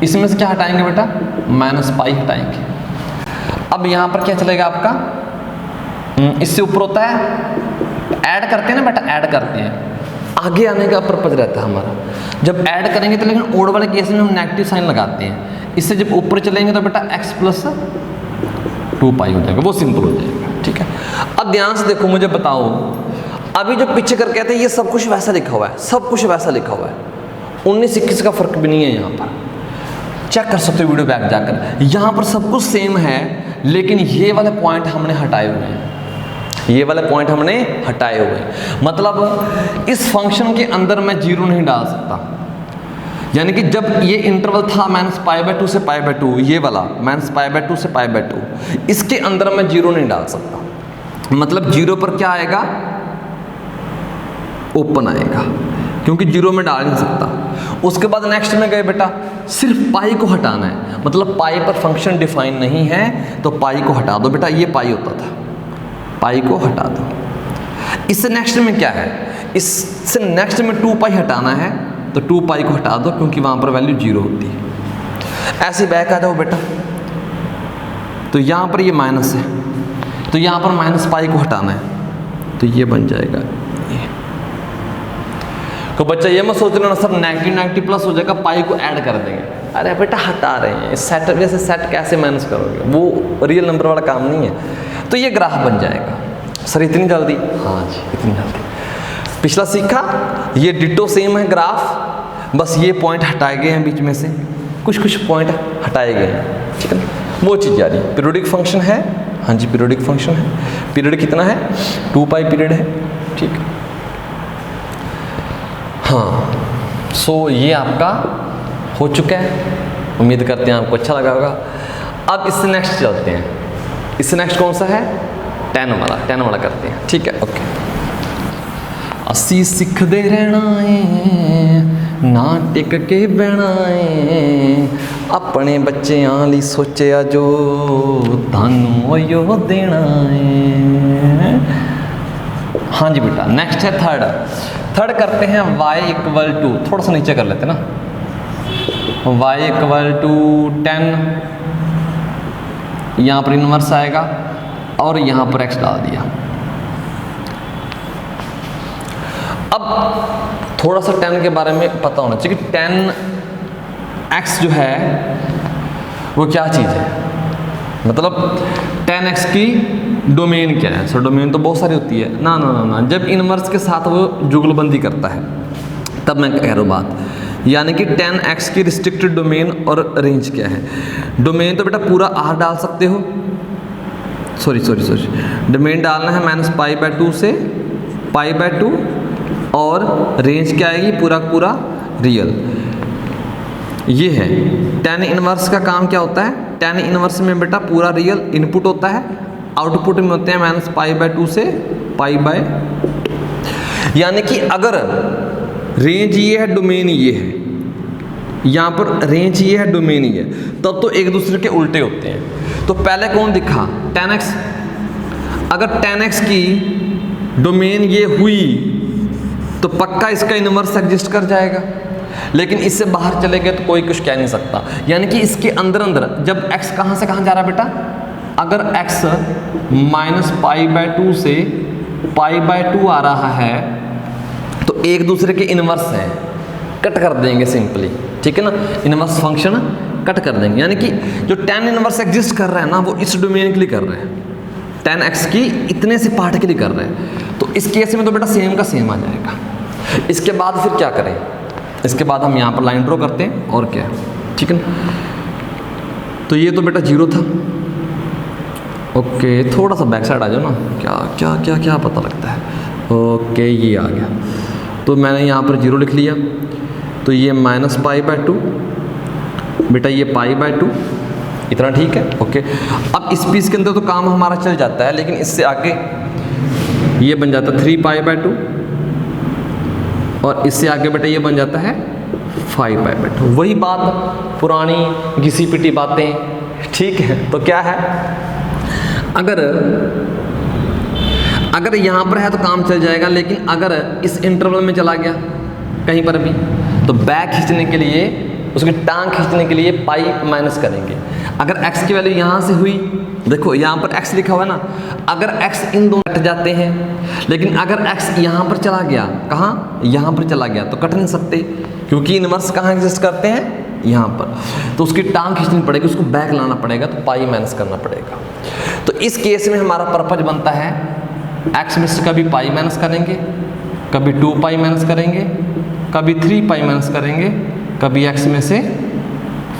A: इसमें से क्या हटाएंगे बेटा, -π हटाएंगे। अब यहाँ पर क्या चलेगा आपका, इससे ऊपर होता है, ऐड करते हैं ना बेटा, ऐड करते हैं, आगे आने का पर्पज रहता है हमारा। जब ऐड करेंगे तो, लेकिन ओड वाले केस में हम नेगेटिव साइन लगाते हैं। इससे जब ऊपर चलेंगे तो बेटा x + 2π हो जाएगा, वो सिंपल हो जाएगा, ठीक है। अब ध्यान से देखो, मुझे बताओ, अभी जो पीछे करके आते हैं ये सब कुछ वैसा लिखा हुआ है, सब कुछ वैसा लिखा हुआ है, 19-21 का फर्क भी नहीं है। यहाँ पर चेक कर सकते हो वीडियो बैक जाकर, यहाँ पर सब कुछ सेम है, लेकिन ये वाले पॉइंट हमने हटाए हुए हैं, ये वाले पॉइंट हमने हटाए हुए हैं। मतलब इस फंक्शन के अंदर मैं 0 नहीं डाल सकता, यानी कि जब ये इंटरवल था -π/2 से π/2, ये वाला -π/2 से π/2, इसके अंदर मैं 0 नहीं डाल सकता। मतलब 0 पर क्या आएगा, ओपन आएगा, क्योंकि 0 में डाल नहीं सकता। उसके बाद नेक्स्ट में गए बेटा, सिर्फ पाई को हटाना है, मतलब पाई पर फंक्शन डिफाइन नहीं है तो पाई को हटा दो बेटा, ये पाई होता था, पाई को हटा दो। इससे नेक्स्ट में क्या है, इससे नेक्स्ट में 2 पाई हटाना है तो 2 पाई को हटा दो क्योंकि वहाँ पर वैल्यू 0 होती है। ऐसे बैक आ जाओ बेटा, तो यहाँ पर ये माइनस है तो यहाँ पर माइनस पाई को हटाना है तो ये बन जाएगा ये। तो बच्चा ये मत सोच लेना सर नेगेटिव प्लस हो जाएगा, पाई को ऐड कर देंगे, अरे बेटा हटा रहे हैं, सेट वैसे सेट कैसे माइनस करोगे, वो रियल नंबर वाला काम नहीं है। तो ये ग्राफ बन जाएगा। सर इतनी जल्दी? हाँ जी इतनी जल्दी। पिछला सीखा, ये डिटो सेम है ग्राफ, बस ये पॉइंट हटाए गए हैं बीच में से, कुछ पॉइंट हटाए गए हैं, ठीक है ना, वो चीज़ जा रही है। पीरियोडिक फंक्शन है, हाँ जी पीरियोडिक फंक्शन है, पीरियड कितना है 2 पाई पीरियड है, ठीक है। हाँ सो ये आपका हो चुका है, उम्मीद करते हैं आपको अच्छा लगा होगा। अब इससे नेक्स्ट चलते हैं, इससे नेक्स्ट कौन सा है, 10 वाला करते हैं, ठीक है ओके। असी सिखदे रहना है ना टिक के बहना है, अपने बच्चों लिए सोचा जो थानू यो देना है। हाँ जी बेटा नेक्स्ट है थर्ड करते हैं y इक्वल टू, थोड़ा सा नीचे कर लेते ना, y इक्वल टू 10, यहाँ पर इनवर्स आएगा और यहाँ पर x डाल दिया। अब थोड़ा सा 10 के बारे में पता होना चाहिए कि 10x जो है वो क्या चीज़ है, मतलब 10x की डोमेन क्या है। सर डोमेन तो बहुत सारी होती है ना, जब इनवर्स के साथ वो जुगलबंदी करता है तब मैं कह रहा हूँ बात, यानी कि 10x की रिस्ट्रिक्टेड डोमेन और रेंज क्या है। डोमेन तो बेटा पूरा R डाल सकते हो, सॉरी डोमेन डालना है -π/2 से π/2 और रेंज क्या आएगी पूरा रियल। ये है tan इनवर्स का काम क्या होता है, tan इनवर्स में बेटा पूरा रियल इनपुट होता है, आउटपुट में होते हैं -π/2 से π/, यानी कि अगर रेंज ये है डोमेन ये है, यहाँ पर रेंज ये है डोमेन ये, तब तो एक दूसरे के उल्टे होते हैं। तो पहले कौन दिखा 10x, अगर 10x की डोमेन ये हुई तो पक्का इसका इनवर्स एग्जिस्ट कर जाएगा, लेकिन इससे बाहर चले गए तो कोई कुछ कह नहीं सकता। यानी कि इसके अंदर जब x कहाँ से कहाँ जा रहा है बेटा, अगर x -π/2 से π/2 आ रहा है तो एक दूसरे के इनवर्स हैं, कट कर देंगे सिंपली, ठीक है ना, इनवर्स फंक्शन कट कर देंगे। यानी कि जो tan इनवर्स एग्जिस्ट कर रहा है ना वो इस डोमेन के लिए कर रहे हैं, 10x की इतने से पार्ट के लिए कर रहे हैं। तो इस केस में तो बेटा सेम का सेम आ जाएगा। इसके बाद फिर क्या करें, इसके बाद हम यहाँ पर लाइन ड्रॉ करते हैं और क्या, ठीक है ना। तो ये तो बेटा 0 था, ओके थोड़ा सा बैक साइड आ जाओ ना, क्या पता लगता है। ओके ये आ गया, तो मैंने यहाँ पर 0 लिख लिया, तो ये -π/2 बेटा, ये π/2 इतना, ठीक है ओके। अब इस पीस के अंदर तो काम हमारा चल जाता है, लेकिन इससे आगे ये बन जाता है 3π/2 और इससे आगे बेटा ये बन जाता है 5π/2। वही बात पुरानी घिसी पिटी बातें, ठीक है। तो क्या है, अगर यहाँ पर है तो काम चल जाएगा, लेकिन अगर इस इंटरवल में चला गया कहीं पर भी तो बैक खींचने के लिए, उसकी टांग खींचने के लिए पाई माइनस करेंगे। अगर x की वैल्यू यहाँ से हुई, देखो यहाँ पर x लिखा हुआ है ना, अगर x इन दोनों कट जाते हैं, लेकिन अगर x यहाँ पर चला गया, कहाँ यहाँ पर चला गया, तो कट नहीं सकते क्योंकि इनवर्स कहाँ एग्जिस्ट करते हैं, यहाँ पर। तो उसकी टांग खींचनी पड़ेगी, उसको बैक लाना पड़ेगा, तो पाई माइनस करना पड़ेगा। तो इस केस में हमारा पर्पज बनता है x में से कभी पाई माइनस करेंगे, कभी 2 पाई माइनस करेंगे, कभी 3 पाई माइनस करेंगे, कभी x में से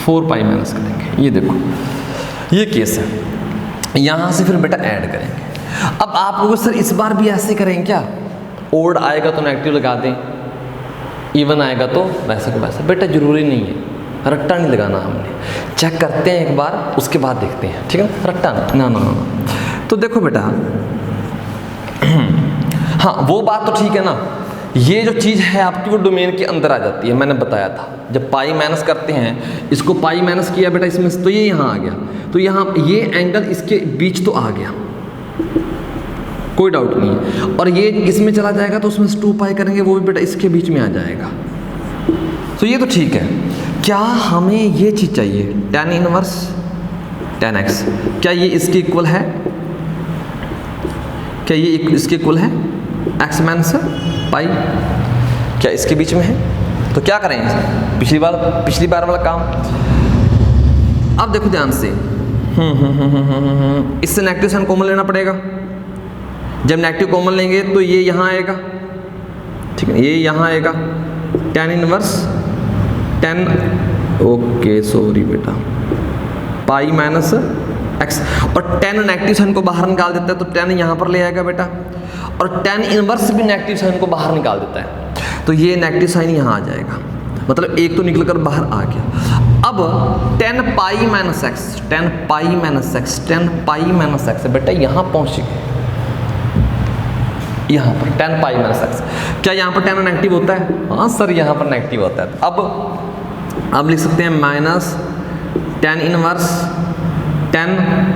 A: 4 पाई माइनस करेंगे। ये देखो ये केस है। यहाँ से फिर बेटा ऐड करेंगे। अब आप लोग सर इस बार भी ऐसे करेंगे क्या, ओड आएगा तो नेगेटिव लगा दें, इवन आएगा तो वैसे को वैसा। बेटा जरूरी नहीं है, रट्टा नहीं लगाना, हमने चेक करते हैं एक बार, उसके बाद देखते हैं, ठीक है ना, रट्टा ना। तो देखो बेटा हाँ वो बात तो ठीक है ना ये जो चीज़ है आपकी वो डोमेन के अंदर आ जाती है। मैंने बताया था जब पाई माइनस करते हैं, इसको पाई माइनस किया बेटा इसमें से, तो ये यहाँ आ गया, तो यहाँ ये एंगल इसके बीच तो आ गया, कोई डाउट नहीं है। और ये इसमें चला जाएगा तो उसमें से 2 पाई करेंगे, वो भी बेटा इसके बीच में आ जाएगा। तो ये तो ठीक है। क्या हमें ये चीज़ चाहिए tan इनवर्स tan x, क्या ये इसके इक्वल है? क्या ये इसके इक्वल है x माइनस पाई? क्या इसके बीच में है? तो क्या करेंगे पिछली बार वाला काम। अब देखो ध्यान से, इससे नेगेटिव साइन कॉमन लेना पड़ेगा। जब नेगेटिव कॉमन लेंगे तो ये यहाँ आएगा, ठीक है, ये यहाँ आएगा tan inverse tan, okay sorry बेटा, पाई माइनस x, और tan नेगेटिव साइन को बाहर निकाल देता है तो tan यहाँ पर ले आएगा बेटा, और tan इनवर्स भी नेगेटिव साइन को बाहर निकाल देता है तो ये नेगेटिव साइन यहाँ आ जाएगा, मतलब एक तो निकल कर बाहर आ गया। अब tan पाई माइनस एक्स, tan पाई माइनस एक्स, tan पाई माइनस एक्स बेटा यहाँ पहुँच गए, यहाँ पर tan पाई माइनस एक्स। क्या यहाँ पर tan नेगेटिव होता है? हाँ सर यहाँ पर नेगेटिव होता है। अब लिख सकते हैं माइनस tan इनवर्स tan,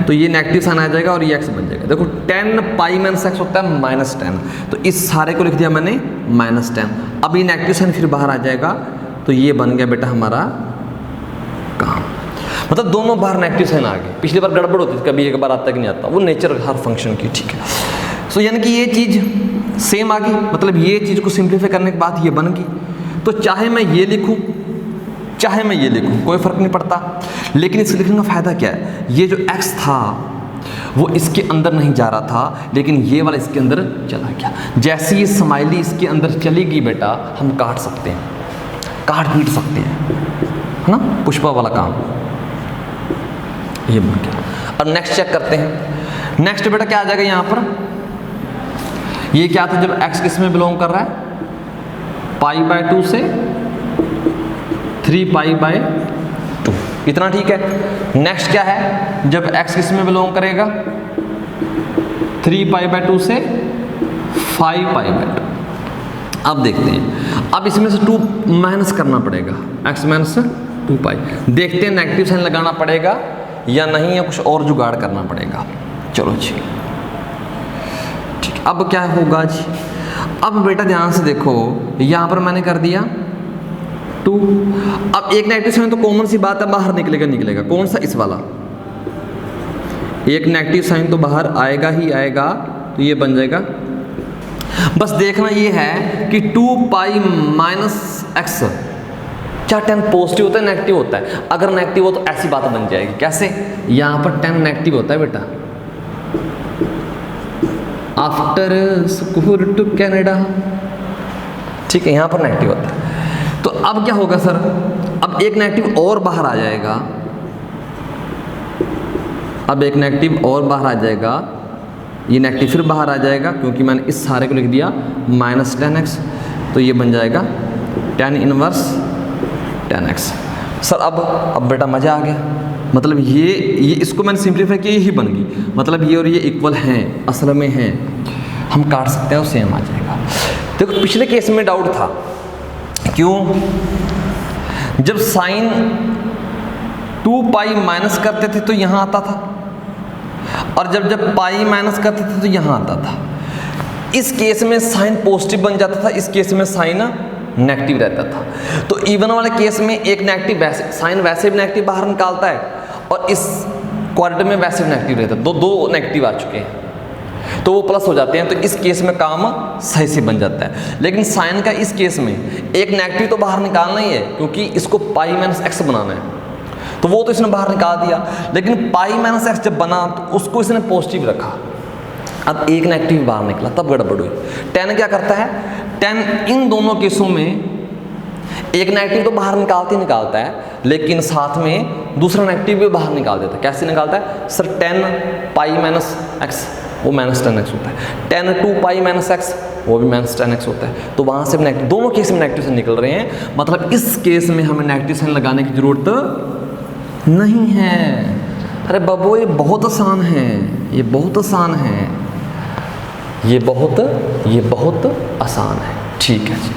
A: तो ये नेगेटिव साइन आ जाएगा और ये x बन जाएगा। देखो tan पाई माइनस एक्स होता है माइनस tan, तो इस सारे को लिख दिया मैंने माइनस tan। अब ये नेगेटिव साइन फिर बाहर आ जाएगा तो ये बन गया बेटा हमारा काम, मतलब दोनों बार नेगेटिव साइन आ गए। पिछली बार गड़बड़ होती थी, कभी एक बार आता कि नहीं आता, वो नेचर हर फंक्शन की, ठीक है। सो यानी कि ये चीज़ सेम आ गई, मतलब ये चीज़ को सिंप्लीफाई करने के बाद ये बन गई। तो चाहे मैं ये लिखूँ चाहे मैं ये लिखूँ कोई फ़र्क नहीं पड़ता, लेकिन इसे लिखने का फ़ायदा क्या है, ये जो x था वो इसके अंदर नहीं जा रहा था, लेकिन ये वाला इसके अंदर चला गया। जैसे ये स्माइली इसके अंदर चली गई बेटा, हम काट सकते हैं, काट पीट सकते हैं, है ना, पुष्पा वाला काम ये बन गया। और नेक्स्ट चेक करते हैं। नेक्स्ट बेटा क्या आ जाएगा यहाँ पर, ये क्या था जब x किस में बिलोंग कर रहा है, पाई/2 से 3 पाई/2, इतना ठीक है। नेक्स्ट क्या है जब x किस में बिलोंग करेगा, 3 पाई/2 से 5 पाई/2। अब देखते हैं, अब इसमें से 2 माइनस करना पड़ेगा, x माइनस 2 पाई। देखते हैं नेगेटिव साइन लगाना पड़ेगा या नहीं, या कुछ और जुगाड़ करना पड़ेगा। चलो जी ठीक, अब क्या होगा जी, अब बेटा ध्यान से देखो, यहाँ पर मैंने कर दिया 2। अब एक नेगेटिव साइन तो कॉमन सी बात है, बाहर निकलेगा, कौन सा, इस वाला। एक नेगेटिव साइन तो बाहर आएगा ही आएगा, तो ये बन जाएगा। बस देखना ये है कि 2 पाई माइनस एक्स, क्या tan पॉजिटिव होता है नेगेटिव होता है? अगर नेगेटिव हो तो ऐसी बात बन जाएगी, कैसे, यहाँ पर tan नेगेटिव होता है बेटा, आफ्टर स्कूल टू कनाडा, ठीक है, यहाँ पर नेगेटिव होता है। तो अब क्या होगा सर, अब एक नेगेटिव और बाहर आ जाएगा, अब एक नेगेटिव और बाहर आ जाएगा, ये नेगेटिव फिर बाहर आ जाएगा क्योंकि मैंने इस सारे को लिख दिया माइनस tan x, तो ये बन जाएगा tan inverse tan x। Sir अब बेटा मज़ा आ गया, मतलब ये इसको मैंने सिंप्लीफाई किया, यही बन गई, मतलब ये और ये इक्वल हैं, असल में हैं, हम काट सकते हैं और सेम आ जाएगा। देखो पिछले केस में डाउट था, क्यों, जब साइन 2 पाई माइनस करते थे तो यहाँ आता था, और जब पाई माइनस करते थे तो यहाँ आता था। इस केस में साइन पॉजिटिव बन जाता था, इस केस में साइन नेगेटिव रहता था। तो इवन वाले केस में एक नेगेटिव वैसे साइन वैसे भी नेगेटिव बाहर निकालता है, और इस क्वाड्रेटिक में वैसे भी नेगेटिव रहता है, दो नेगेटिव आ चुके हैं तो वो प्लस हो जाते हैं, तो इस केस में काम सही से बन जाता है। लेकिन साइन का इस केस में एक नेगेटिव तो बाहर निकालना ही है, क्योंकि इसको पाई माइनस एक्स बनाना है, तो वो तो इसने बाहर निकाल दिया। लेकिन पाई माइनस एक्स जब बना तो उसको इसने पॉजिटिव रखा, अब एक नेगेटिव बाहर निकला, तब गड़बड़ हुई। tan क्या करता है, tan इन दोनों केसों में एक नेगेटिव तो बाहर निकालता है, लेकिन साथ में दूसरा नेगेटिव भी बाहर निकाल देता है। कैसे निकालता है सर, tan पाई माइनस एक्स वो माइनस tan x होता है, tan 2 पाई माइनस एक्स वो भी माइनस tan x होता है। तो वहाँ से नेगेटिव, दोनों केस में नेगेटिव साइन निकल रहे हैं, मतलब इस केस में हमें नेगेटिव साइन लगाने की जरूरत नहीं है। अरे बाबू ये बहुत आसान है, ये बहुत आसान है, ये बहुत आसान है। ठीक है जी।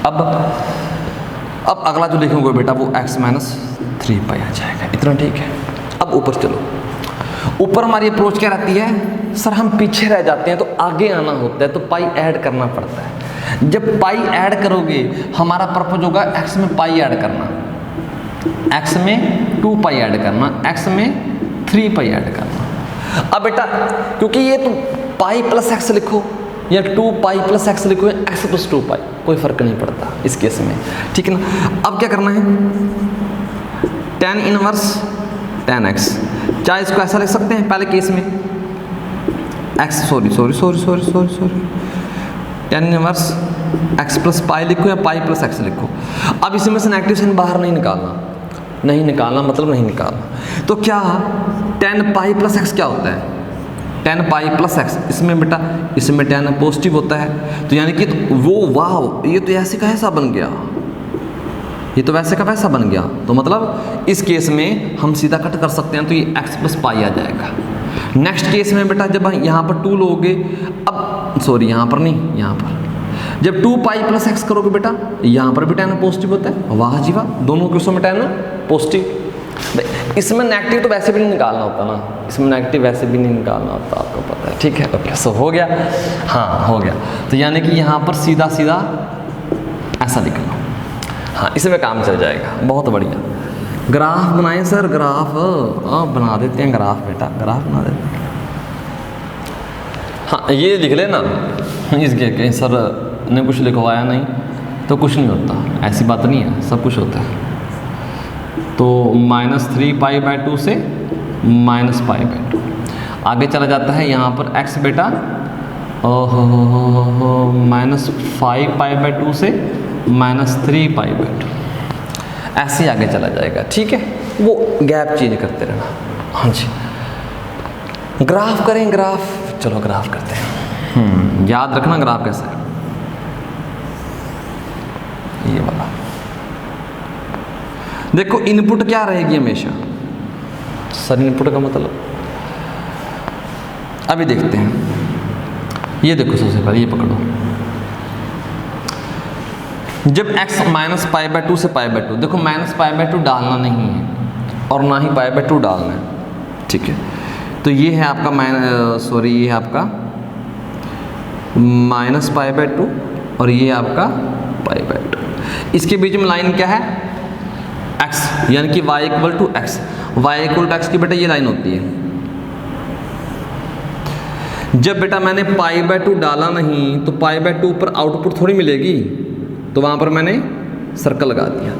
A: अब अगला जो लिखूंगा बेटा वो x माइनस 3 पाई आ जाएगा, इतना ठीक है। अब ऊपर चलो, ऊपर हमारी अप्रोच क्या रहती है, सर हम पीछे रह जाते हैं तो आगे आना होता है, तो पाई ऐड करना पड़ता है। जब पाई ऐड करोगे हमारा पर्पज होगा x में पाई ऐड करना, x में 2 पाई ऐड करना, x में 3 पाई ऐड करना। अब बेटा क्योंकि ये तो पाई प्लस x लिखो या 2 पाई प्लस x लिखो या x प्लस 2 पाई, कोई फर्क नहीं पड़ता इस केस में, ठीक है ना। अब क्या करना है, tan इनवर्स tan x, चाहे इसको ऐसा लिख सकते हैं पहले केस में x sorry tan inverse x plus pi लिखो या पाई प्लस x लिखो। अब इसमें से नेगेटिव साइन बाहर नहीं निकालना मतलब नहीं निकालना। तो क्या tan पाई प्लस x क्या होता है, tan पाई प्लस x, इसमें बेटा इसमें tan पॉजिटिव होता है, तो यानी कि तो वो वाह ये तो ऐसे का ऐसा बन गया, ये तो वैसे का वैसा बन गया। तो मतलब इस केस में हम सीधा कट कर सकते हैं, तो ये x प्लस पाई आ जाएगा। नेक्स्ट केस में बेटा जब यहाँ पर 2 लोगे, अब सॉरी यहाँ पर नहीं, यहाँ पर जब 2 पाई प्लस x करोगे बेटा यहाँ पर भी tan पॉजिटिव होता है, वाह जी वाह, दोनों केसों में tan पॉजिटिव। इसमें नेगेटिव तो वैसे भी नहीं निकालना होता ना, इसमें नेगेटिव वैसे भी नहीं निकालना होता, आपको पता है, ठीक है। ओके सो हो गया, हाँ हो गया। तो यानी कि यहाँ पर सीधा ऐसा लिख लो, हाँ इसमें काम चल जाएगा, बहुत बढ़िया। ग्राफ बनाएं सर, ग्राफ बना देते हैं, ग्राफ बेटा ग्राफ बना देते हैं। हाँ ये लिख लेना, इसके कहीं सर ने कुछ लिखवाया नहीं तो कुछ नहीं होता, ऐसी बात नहीं है, सब कुछ होता है। तो -3 पाई बाय 2 से -पाई/2 आगे चला जाता है। यहाँ पर x बेटा -5 पाई/2 से -3 पाई/2 ऐसे आगे चला जाएगा, ठीक है। वो गैप चेंज करते रहना, हाँ जी। ग्राफ करें, ग्राफ, चलो ग्राफ करते हैं। याद रखना ग्राफ कैसा है, ये वाला। देखो इनपुट क्या रहेगी हमेशा, सर इनपुट का मतलब अभी देखते हैं। ये देखो सबसे पहले ये पकड़ो, जब x -पाई/2 से पाई/2, देखो -पाई/2 डालना नहीं है और ना ही पाई/2 डालना है, ठीक है। तो ये है आपका ये है आपका -पाई/2 और ये आपका पाई/2। इसके बीच में लाइन क्या है, x, यानी कि y = x, y = x की बेटा ये लाइन होती है। जब बेटा मैंने पाई/2 डाला नहीं तो पाई/2 पर आउटपुट थोड़ी मिलेगी, तो वहाँ पर मैंने सर्कल लगा दिया।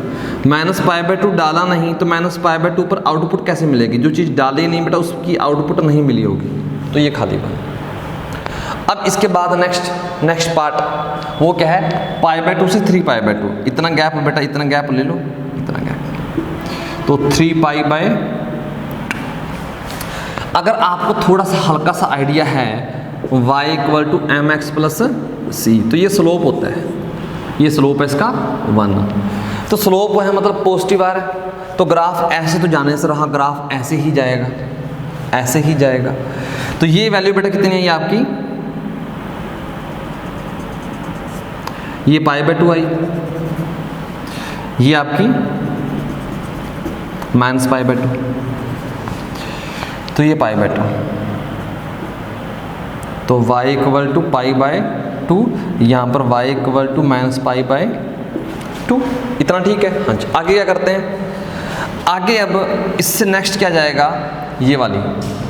A: -पाई/2 डाला नहीं तो -पाई/2 पर आउटपुट कैसे मिलेगी, जो चीज़ डाली नहीं बेटा उसकी आउटपुट नहीं मिली होगी, तो ये खाली बन। अब इसके बाद नेक्स्ट पार्ट वो क्या है, पाई/2 से 3 पाई/2, इतना गैप बेटा, इतना गैप ले लो, इतना गैप, तो 3 पाई/2। अगर आपको थोड़ा सा हल्का सा आइडिया है y = mx + c, तो ये स्लोप होता है, ये स्लोप है इसका 1, तो स्लोप है मतलब पॉजिटिव आ रहा है, तो ग्राफ ऐसे तो जाने से रहा, ग्राफ ऐसे ही जाएगा, ऐसे ही जाएगा। तो ये वैल्यू बेटा कितनी है, ये आपकी ये पाई/2 आई, ये आपकी -पाई/2, तो ये पाई/2, तो y = पाई/2, यहाँ पर y = -पाई/2, इतना ठीक है। हाँ जी, आगे क्या करते हैं, आगे अब इससे नेक्स्ट क्या जाएगा, ये वाली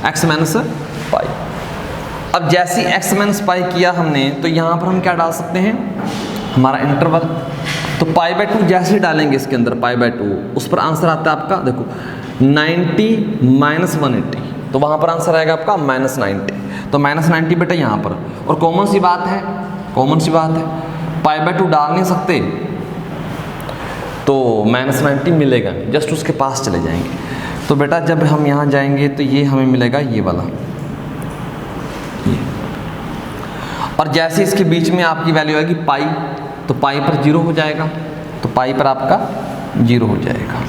A: x - पाई। अब जैसे x - पाई किया हमने, तो यहाँ पर हम क्या डाल सकते हैं, हमारा इंटरवल, तो पाई/2 जैसे डालेंगे इसके अंदर पाई/2, उस पर आंसर आता है आपका, देखो 90 - 180, तो वहाँ पर आंसर आएगा आपका -90, तो -90 बेटा यहाँ पर। और कॉमन सी बात है, पाई/2 डाल नहीं सकते तो -90 मिलेगा नहीं, जस्ट उसके पास चले जाएंगे। तो बेटा जब हम यहाँ जाएंगे तो ये हमें मिलेगा ये वाला, ये। और जैसे इसके बीच में आपकी वैल्यू आएगी पाई, तो पाई पर 0 हो जाएगा, तो पाई पर आपका 0 हो जाएगा।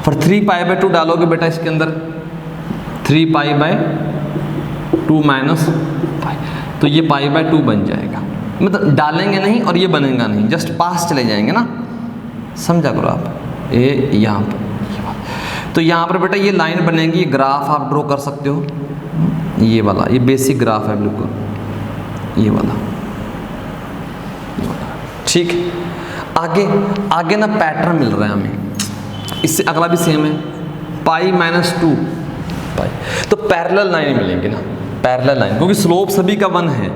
A: फिर 3 पाई/2 डालोगे बेटा इसके अंदर, 3 पाई/2 - पाई, तो ये π/2 बन जाएगा। मतलब डालेंगे नहीं और ये बनेगा नहीं, जस्ट पास चले जाएंगे ना, समझा करो आप। ये यहाँ पर, तो यहाँ पर बेटा ये लाइन बनेगी, ग्राफ आप ड्रॉ कर सकते हो, ये वाला, ये बेसिक ग्राफ है बिल्कुल, ये वाला, ठीक। आगे ना पैटर्न मिल रहा है हमें, इससे अगला भी सेम है, π-2 पाई, तो पैरेलल लाइन मिलेंगे ना, पैरेलल लाइन, क्योंकि स्लोप सभी का 1 है,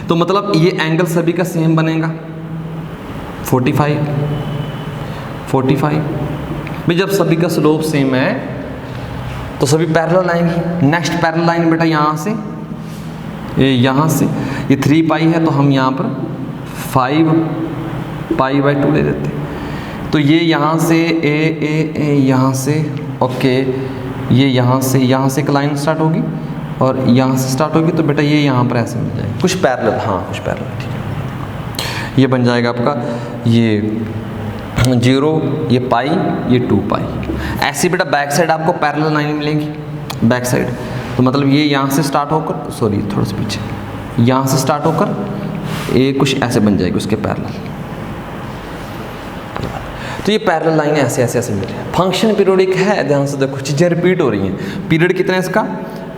A: तो मतलब ये एंगल सभी का सेम बनेगा 45 भाई। जब सभी का स्लोप सेम है तो सभी पैरेलल आएंगी। नेक्स्ट पैरेलल लाइन बेटा यहाँ से, ये 3 पाई है, तो हम यहाँ पर 5 π/2 ले देते। तो ये यहाँ से ए यहाँ से, ओके, ये यहाँ से एक लाइन स्टार्ट होगी और यहाँ से स्टार्ट होगी, तो बेटा ये यहाँ पर ऐसे मिल जाएगा, कुछ पैरेलल, हाँ कुछ पैरेलल, ठीक है। ये बन जाएगा आपका, ये 0, ये पाई, ये 2 पाई। ऐसे बेटा बैक साइड आपको पैरेलल लाइन मिलेंगी, बैक साइड, तो मतलब ये यहाँ से स्टार्ट होकर, सॉरी थोड़ा सा पीछे, यहाँ से स्टार्ट होकर ये कुछ ऐसे बन जाएगी उसके पैरेलल। तो ये पैरेलल लाइन ऐसे मिल रही है। फंक्शन पीरियोडिक है, ध्यान से देखो, चीज़ें रिपीट हो रही हैं। पीरियड कितना है इसका,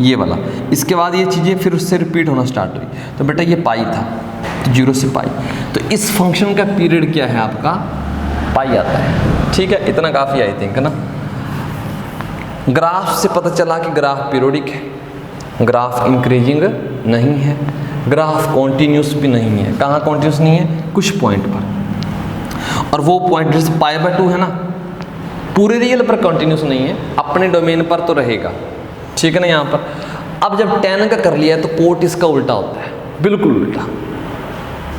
A: ये वाला, इसके बाद ये चीज़ें फिर उससे रिपीट होना स्टार्ट हुई, तो बेटा ये पाई था, तो 0 से पाई, तो इस फंक्शन का पीरियड क्या है आपका, पाई आता है, ठीक है। इतना काफ़ी आई थिंक ना। ग्राफ से पता चला कि ग्राफ पीरियोडिक है, ग्राफ इंक्रीजिंग नहीं है, ग्राफ कॉन्टिन्यूस भी नहीं है। कहाँ कॉन्टिन्यूस नहीं है, कुछ पॉइंट पर, और वो पॉइंट जैसे π/2 है ना, पूरे रियल पर कॉन्टिन्यूस नहीं है, अपने डोमेन पर तो रहेगा, ठीक है ना। यहाँ पर अब जब tan का कर लिया तो कोट इसका उल्टा होता है, बिल्कुल उल्टा,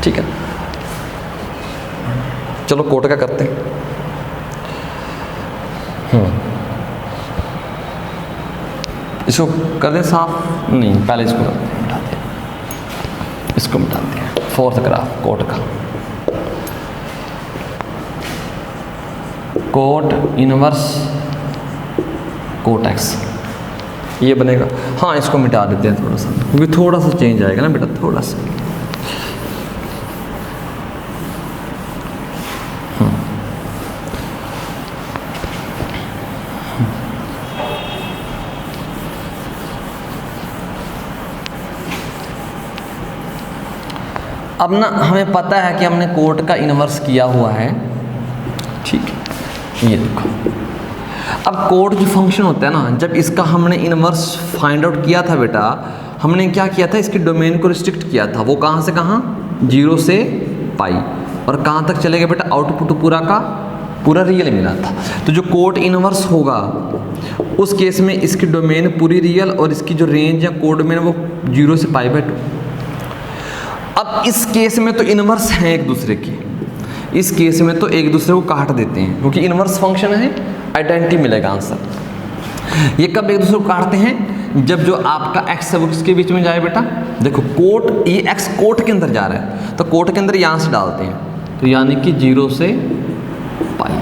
A: ठीक है। चलो कोट का करते हैं। इसको कर दें साफ, नहीं पहले इसको करते हैं, मिटाते हैं, इसको मिटाते हैं। फोर्थ ग्राफ कोट का, कोट इनवर्स कोट x, ये बनेगा। हाँ इसको मिटा देते हैं थोड़ा सा, क्योंकि थोड़ा सा चेंज आएगा ना बेटा, थोड़ा सा। अब ना हमें पता है कि हमने कोट का इनवर्स किया हुआ है, ठीक है। ये देखो, अब कोट जो फंक्शन होता है ना, जब इसका हमने इनवर्स फाइंड आउट किया था बेटा, हमने क्या किया था, इसके डोमेन को रिस्ट्रिक्ट किया था। वो कहाँ से कहाँ, 0 से पाई, और कहाँ तक चलेगा बेटा, आउटपुट पूरा का पूरा रियल मिला था। तो जो कोट इनवर्स होगा उस केस में इसकी डोमेन पूरी रियल, और इसकी जो रेंज या कोड में वो 0 से π/2। अब इस केस में तो इनवर्स हैं एक दूसरे के, इस केस में तो एक दूसरे को काट देते हैं, क्योंकि इनवर्स फंक्शन है, आइडेंटिटी मिलेगा आंसर। ये कब एक दूसरे को काटते हैं, जब जो आपका x है वो किसके बीच में जाए बेटा, देखो कोट, ये x कोट के अंदर जा रहा है, तो कोट के अंदर यहाँ से डालते हैं, तो यानी कि 0 से पाई।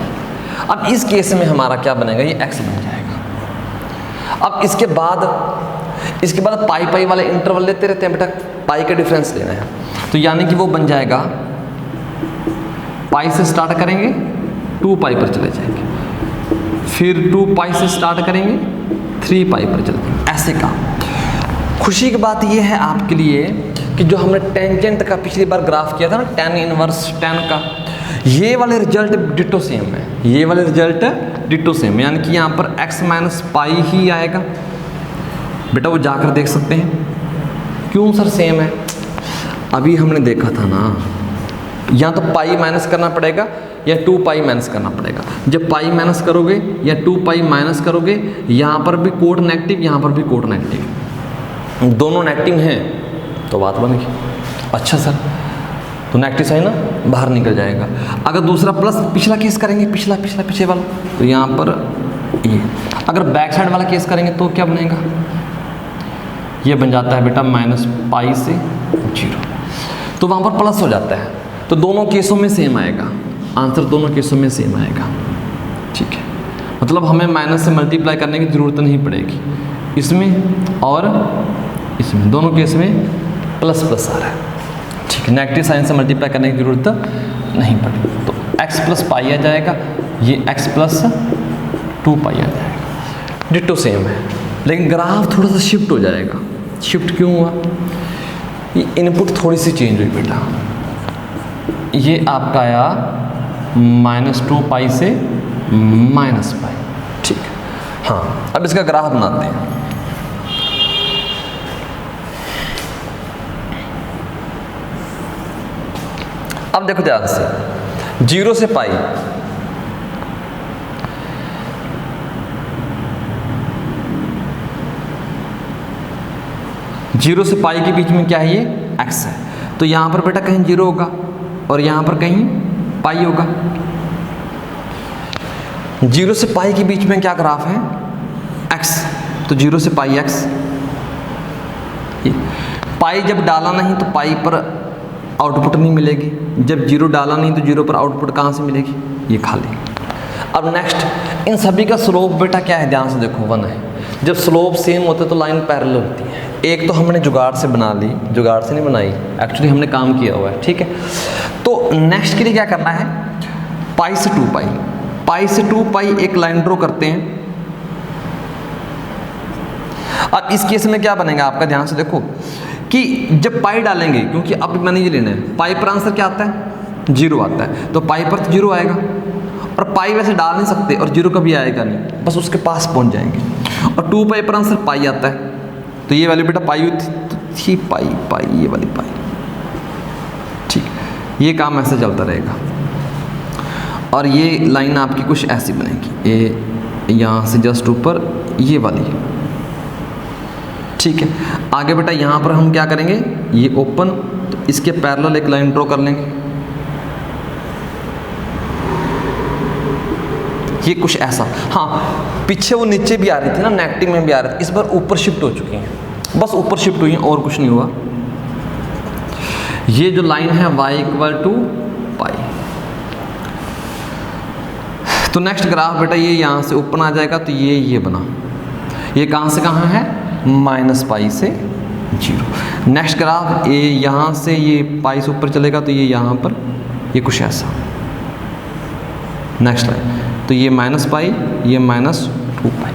A: अब इस केस में हमारा क्या बनेगा, ये x बन जाएगा। अब इसके बाद पाई वाले इंटरवल लेते रहते हैं बेटा, पाई का डिफरेंस लेना है, तो यानी कि वो बन जाएगा, पाई से स्टार्ट करेंगे 2 पाई पर चले जाएंगे, फिर 2 पाई से स्टार्ट करेंगे 3 पाई पर चले जाएंगे, ऐसे का। खुशी की बात ये है आपके लिए कि जो हमने टेंजेंट का पिछली बार ग्राफ किया था ना, tan इनवर्स tan का, ये वाले रिजल्ट डिटो सेम है, ये वाले रिजल्ट डिटो सेम है, यानी कि यहाँ पर x माइनस पाई ही आएगा बेटा। वो जाकर देख सकते हैं, क्यों सर सेम है, अभी हमने देखा था ना, या तो पाई माइनस करना पड़ेगा या 2 पाई माइनस करना पड़ेगा। जब पाई माइनस करोगे या 2 पाई माइनस करोगे, यहाँ पर भी कोड नेगेटिव, यहाँ पर भी कोड नेगेटिव, दोनों नेगेटिव हैं, तो बात बनेगी। अच्छा सर, तो नेगेटिव साइन ना बाहर निकल जाएगा। अगर दूसरा प्लस पिछला केस करेंगे, पीछे वाला, तो यहाँ पर ये, अगर बैक साइड वाला केस करेंगे तो क्या बनेगा, ये बन जाता है बेटा माइनस पाई से 0, तो वहाँ पर प्लस हो जाता है। तो दोनों केसों में सेम आएगा आंसर, दोनों केसों में सेम आएगा, ठीक है। मतलब हमें माइनस से मल्टीप्लाई करने की ज़रूरत नहीं पड़ेगी, इसमें और इसमें, दोनों केस में प्लस प्लस आ रहा है, ठीक है। नेगेटिव साइन से मल्टीप्लाई करने की जरूरत नहीं पड़ेगी, तो x प्लस पाई आ जाएगा, ये x प्लस 2 पाई आ जाएगा। डिटो सेम है, लेकिन ग्राफ थोड़ा सा शिफ्ट हो जाएगा। शिफ्ट क्यों हुआ? ये इनपुट थोड़ी सी चेंज हुई बेटा, ये आपका आया -2 पाई से -पाई, ठीक है। हाँ, अब इसका ग्राफ बनाते हैं। अब देखो ध्यान से, 0 से पाई, जीरो से पाई के बीच में क्या है? ये x है, तो यहां पर बेटा कहीं 0 होगा और यहां पर कहीं पाई होगा। 0 से पाई के बीच में क्या ग्राफ है? x, तो 0 से पाई x। पाई जब डाला नहीं तो पाई पर आउटपुट नहीं मिलेगी, जब 0 डाला नहीं तो 0 पर आउटपुट कहाँ से मिलेगी? ये खाली। अब नेक्स्ट, इन सभी का स्लोप बेटा क्या है? ध्यान से देखो, 1 है। जब स्लोप सेम होते तो लाइन पैरेलल होती है। एक तो हमने जुगाड़ से बना ली, जुगाड़ से नहीं बनाई, एक्चुअली हमने काम किया हुआ है, ठीक है। तो नेक्स्ट के लिए क्या करना है? पाई से 2 पाई, पाई से 2 पाई एक लाइन ड्रॉ करते हैं। अब इस केस में क्या बनेगा आपका? ध्यान से देखो कि जब पाई डालेंगे, क्योंकि अब मैंने ये लेना है, पाई पर आंसर क्या आता है? 0 आता है, तो पाई पर तो 0 आएगा, और पाई वैसे डाल नहीं सकते और 0 कभी आएगा नहीं, बस उसके पास पहुंच जाएंगे। और 2 पाई पर आंसर पाई आता है, तो ये वाली बेटा पाई थी, पाई पाई, ये वाली पाई, ठीक। ये काम ऐसे चलता रहेगा, और ये लाइन आपकी कुछ ऐसी बनेगी, ये यहाँ से जस्ट ऊपर ये वाली, ठीक है। आगे बेटा यहाँ पर हम क्या करेंगे? ये ओपन, तो इसके पैरेलल एक लाइन ड्रॉ कर लेंगे, ये कुछ ऐसा। हाँ, पीछे वो नीचे भी आ रही थी ना, नेगेटिव में भी आ रही थी, इस बार ऊपर शिफ्ट हो चुकी हैं, बस ऊपर शिफ्ट हुई हैं और कुछ नहीं हुआ। ये जो लाइन है y = पाई, तो नेक्स्ट ग्राफ बेटा ये यहाँ से ओपन आ जाएगा, तो ये बना, ये कहाँ से कहाँ है? -पाई से 0। नेक्स्ट ग्राफ ये यहाँ से ये पाई से ऊपर चलेगा, तो ये यहाँ पर ये कुछ ऐसा। नेक्स्ट लाइन, तो ये -पाई, ये -2 पाई।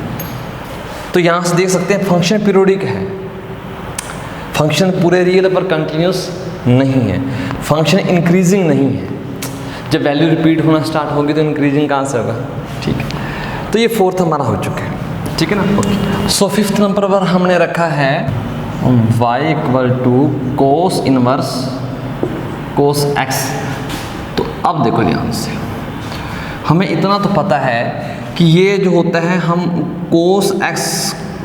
A: तो यहाँ से देख सकते हैं फंक्शन पीरियोडिक है, फंक्शन पूरे रियल पर कंटिन्यूस नहीं है, फंक्शन इंक्रीजिंग नहीं है। जब वैल्यू रिपीट होना स्टार्ट होगी तो इंक्रीजिंग कहाँ से होगा? ठीक है, तो ये 4th हमारा हो चुका है, ठीक है ना। ओके, सो 5th नंबर पर हमने रखा है y = cos inverse cos x। तो अब देखो ध्यान से, हमें इतना तो पता है कि ये जो होता है, हम cos x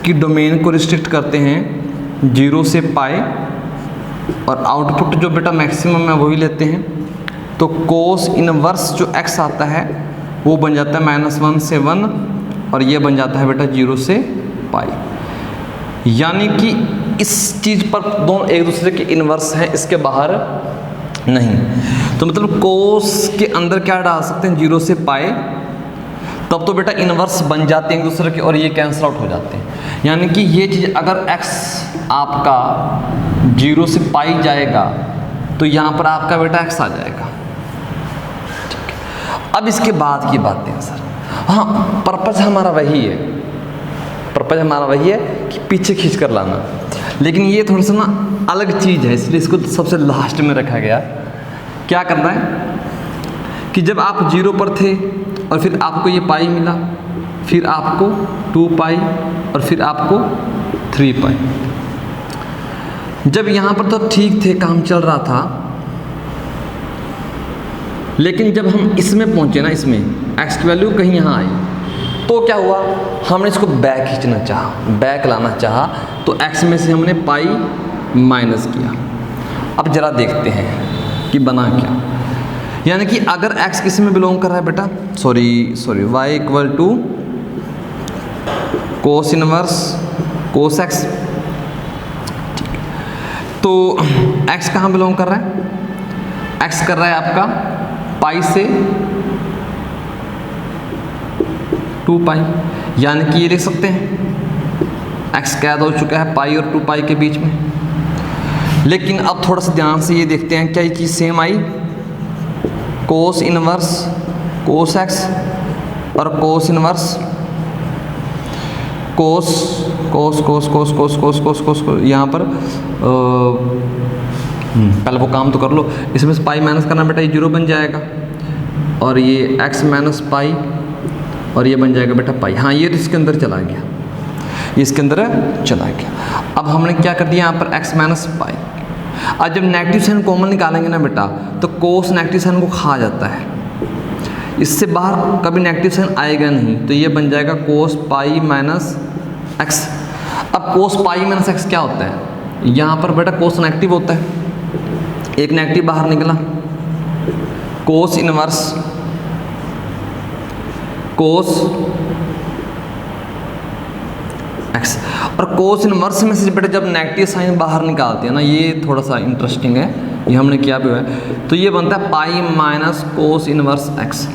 A: की डोमेन को रिस्ट्रिक्ट करते हैं 0 से पाई, और आउटपुट जो बेटा मैक्सिमम है वही लेते हैं। तो cos इनवर्स जो x आता है वो बन जाता है -1 से 1, और ये बन जाता है बेटा 0 से पाई। यानी कि इस चीज़ पर दोनों एक दूसरे के इनवर्स हैं, इसके बाहर नहीं। तो मतलब cos के अंदर क्या डाल सकते हैं? 0 से पाई, तब तो बेटा इनवर्स बन जाते हैं एक दूसरे के, और ये कैंसिल आउट हो जाते हैं। यानी कि ये चीज़ अगर x आपका 0 से पाई जाएगा, तो यहाँ पर आपका बेटा x आ जाएगा, ठीक है। अब इसके बाद की बातें हैं सर, हाँ, पर्पज़ हमारा वही है, पर्पज़ हमारा वही है कि पीछे खींच कर लाना, लेकिन ये थोड़ा सा ना अलग चीज़ है, इसलिए इसको सबसे लास्ट में रखा गया। क्या करना है कि जब आप 0 पर थे और फिर आपको ये पाई मिला, फिर आपको 2 पाई, और फिर आपको 3 पाई। जब यहाँ पर तो ठीक थे, काम चल रहा था, लेकिन जब हम इसमें पहुँचे ना, इसमें x की वैल्यू कहीं यहाँ आई, तो क्या हुआ? हमने इसको बैक खींचना चाहा, बैक लाना चाहा, तो x में से हमने पाई माइनस किया। अब जरा देखते हैं कि बना क्या। यानी कि अगर x किस में बिलोंग कर रहा है बेटा, sorry y = cos inverse cos x, तो x कहाँ बिलोंग कर रहा है? x कर रहा है आपका पाई से 2 पाई, यानी कि ये लिख सकते हैं x कैद हो चुका है पाई और 2 पाई के बीच में। लेकिन अब थोड़ा सा ध्यान से ये देखते हैं, क्या ये चीज़ सेम आई? कोस इनवर्स कोस एक्स और कोस इनवर्स कोस कोस कोस कोस कोस कोस कोस कोस यहाँ पर पहले वो काम तो कर लो। इसमें से पाई माइनस करना बेटा, ये 0 बन जाएगा और ये x माइनस पाई और ये बन जाएगा बेटा पाई। हाँ, ये तो इसके अंदर चला गया, ये इसके अंदर चला गया। अब हमने क्या कर दिया यहाँ पर x माइनस पाई। अब जब नेगेटिव साइन कॉमन निकालेंगे ना बेटा, तो कोस नेगेटिव साइन को खा जाता है, इससे बाहर कभी नेगेटिव साइन आएगा नहीं, तो ये बन जाएगा कोस पाई माइनस एक्स। अब कोस पाई माइनस एक्स क्या होता है? यहाँ पर बेटा कोस नेगेटिव होता है, एक नेगेटिव बाहर निकला, कोस इनवर्स कोस एक्स। और कोस इनवर्स में से बेटा जब नेगेटिव साइन बाहर निकालते हैं ना, ये थोड़ा सा इंटरेस्टिंग है, ये हमने किया भी है, तो ये बनता है pi minus cos inverse x.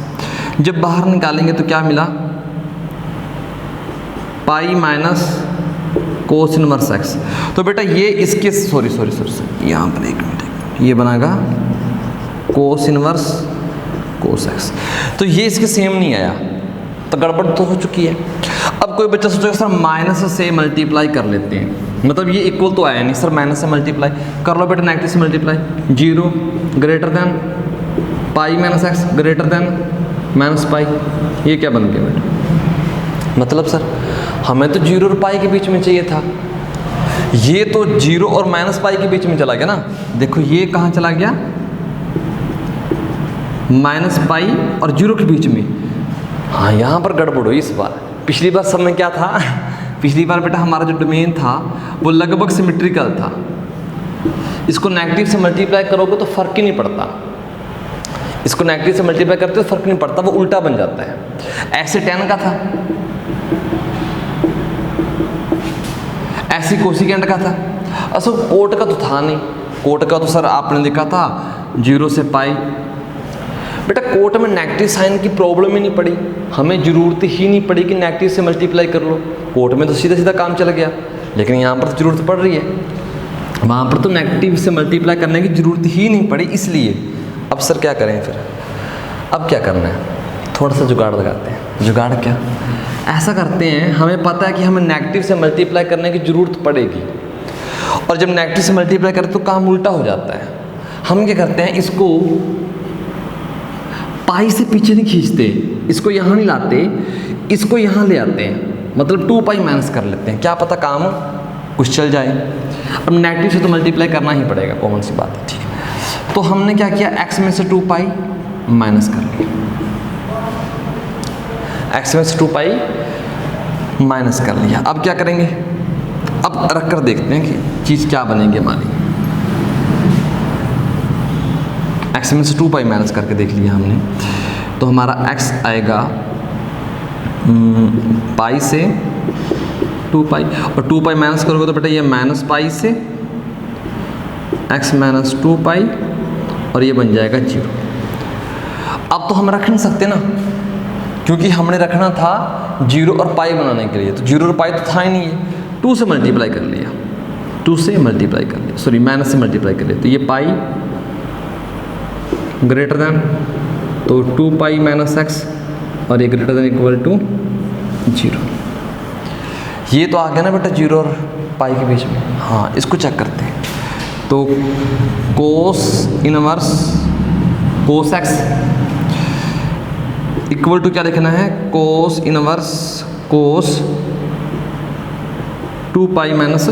A: जब बाहर निकालेंगे तो क्या मिला? Pi minus cos inverse x. तो बेटा ये इसके सॉरी यहाँ पर एक मिनट, ये बनाएगा कोस इनवर्स कोस एक्स। तो ये इसके सेम नहीं आया, तो गड़बड़ तो हो चुकी है। अब कोई बच्चा सोचेगा सर माइनस से मल्टीप्लाई कर लेते हैं, मतलब ये इक्वल तो आया नहीं सर, माइनस से मल्टीप्लाई कर लो बेटा, नेगेटिव से multiply, 0 greater than pi minus x greater than minus pi. ये क्या बन गया बेटा? मतलब सर हमें तो 0 और पाई के बीच में चाहिए था, ये तो 0 और माइनस पाई के बीच में चला गया ना। देखो ये कहाँ चला गया? माइनस पाई और 0 के बीच में। हाँ, यहाँ पर गड़बड़ हुई इस बार। पिछली बार सब में क्या था? पिछली बार बेटा हमारा जो डोमेन था वो लगभग सिमेट्रिकल था, इसको नेगेटिव से मल्टीप्लाई करोगे तो फर्क ही नहीं पड़ता, इसको नेगेटिव से मल्टीप्लाई करते तो फर्क नहीं पड़ता, वो उल्टा बन जाता है। ऐसे tan का था, ऐसी कोसिकेंट का था, असल कोट का तो था नहीं, कोट का तो सर आपने लिखा था 0 से पाई। बेटा कोट में नेगेटिव साइन की प्रॉब्लम ही नहीं पड़ी, हमें ज़रूरत ही नहीं पड़ी कि नेगेटिव से मल्टीप्लाई कर लो, कोट में तो सीधा सीधा काम चल गया। लेकिन यहाँ पर तो ज़रूरत पड़ रही है, वहाँ पर तो नेगेटिव से मल्टीप्लाई करने की ज़रूरत ही नहीं पड़ी, इसलिए अब सर क्या करें फिर? अब क्या करना है? थोड़ा सा जुगाड़ लगाते हैं। जुगाड़ क्या? ऐसा करते हैं, हमें पता है कि हमें नेगेटिव से मल्टीप्लाई करने की ज़रूरत पड़ेगी, और जब नेगेटिव से मल्टीप्लाई करें तो काम उल्टा हो जाता है। हम क्या करते हैं, इसको पाई से पीछे नहीं खींचते, इसको यहाँ नहीं लाते, इसको यहाँ ले आते हैं, मतलब 2 पाई माइनस कर लेते हैं, क्या पता काम कुछ चल जाए। अब नेगेटिव से तो मल्टीप्लाई करना ही पड़ेगा, कॉमन सी बात है, ठीक है। तो हमने क्या किया, x में से 2 पाई माइनस कर लिया, x में से 2 पाई माइनस कर लिया। अब क्या करेंगे? अब रख कर देखते हैं कि चीज़ क्या बनेगी हमारी। x में से 2 पाई माइनस करके देख लिया हमने, तो हमारा x आएगा पाई से 2 पाई, और 2 पाई माइनस करोगे तो बेटा ये माइनस पाई से x माइनस 2 पाई, और ये बन जाएगा 0। अब तो हम रख नहीं सकते ना, क्योंकि हमने रखना था 0 और पाई बनाने के लिए, तो 0 और पाई तो था ही नहीं है, 2 से मल्टीप्लाई कर लिया, 2 से मल्टीप्लाई कर लिया, सॉरी माइनस से मल्टीप्लाई कर लिया, तो ये पाई ग्रेटर देन, तो 2 पाई माइनस एक्स, और ये ग्रेटर देन इक्वल टू 0। ये तो आ गया ना बेटा 0 और पाई के बीच में। हाँ, इसको चेक करते हैं, तो cos inverse cos X equal to क्या लिखना है, cos inverse cos 2 pi minus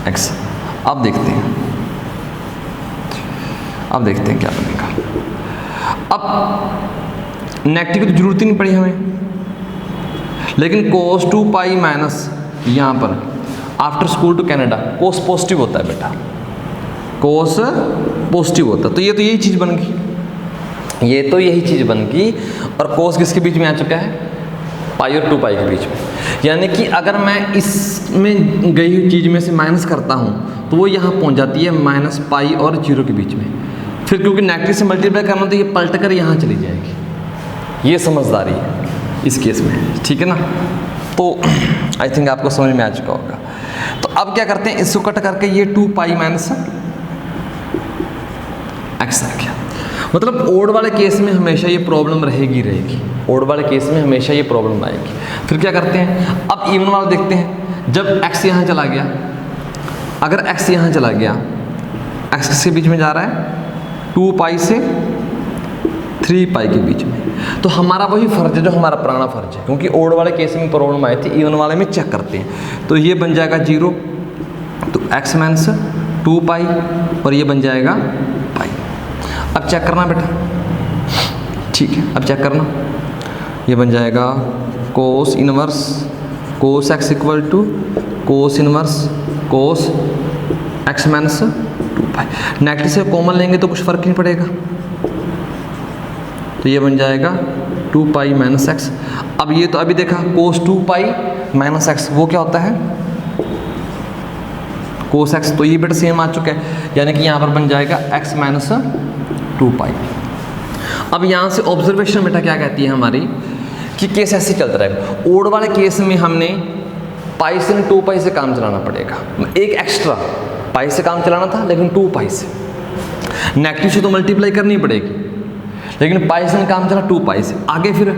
A: X. अब देखते हैं, अब देखते हैं क्या बनेगा। अब नेगेटिव की तो जरूरत ही नहीं पड़ी हमें, लेकिन कोस 2 पाई माइनस, यहाँ पर after school to Canada cos positive होता है बेटा, कोस पॉजिटिव होता है, तो यही चीज़ बन गई, ये तो यही चीज़ बन गई। और कोस किसके बीच में आ चुका है, पाई और 2 पाई के बीच में। यानी कि अगर मैं इसमें गई हुई चीज़ में से माइनस करता हूँ तो वो यहाँ पहुँच जाती है माइनस पाई और 0 के बीच में। फिर क्योंकि नेगेटिव से मल्टीप्लाई करना तो ये पलट कर यहाँ चली जाएगी। ये समझदारी है इस केस में, ठीक है ना। तो आई थिंक आपको समझ में आ चुका होगा। तो अब क्या करते हैं, इसको कट करके ये 2 पाई माइनस एक्स आ गया। मतलब ओड वाले केस में हमेशा ये प्रॉब्लम रहेगी। ओड वाले केस में हमेशा ये प्रॉब्लम आएगी। फिर क्या करते हैं, अब इवन वाला देखते हैं। जब एक्स यहाँ चला गया, अगर एक्स यहाँ चला गया, एक्स के बीच में जा रहा है 2 पाई से 3 पाई के बीच में, तो हमारा वही फर्ज है जो हमारा पुराना फर्ज है, क्योंकि ओड वाले केस में प्रॉब्लम आई थी, इवन वाले में चेक करते हैं। तो ये बन जाएगा 0, तो एक्स माइनस 2 पाई और ये बन जाएगा पाई। अब चेक करना बेटा, ठीक है, अब चेक करना, ये बन जाएगा cos inverse cos X equal to cos inverse cos X minus 2 pi. Negative से कॉमन लेंगे तो कुछ फर्क नहीं पड़ेगा, तो ये बन जाएगा 2 पाई माइनस एक्स। अब ये तो अभी देखा कोस 2 पाई माइनस एक्स, वो क्या होता है कोस एक्स, तो ये बेटा सेम आ चुका है, यानी कि यहाँ पर बन जाएगा एक्स माइनस 2 पाई। अब यहाँ से ऑब्जर्वेशन बेटा क्या कहती है हमारी कि केस ऐसे चलता रहेगा। ओड वाले केस में हमने पाई से 2 पाई से काम चलाना पड़ेगा, एक एक्स्ट्रा पाई से काम चलाना था, लेकिन 2 पाई से। नेगेटिव से तो मल्टीप्लाई करनी पड़ेगी, लेकिन पाई से काम चला 2 पाई से। आगे फिर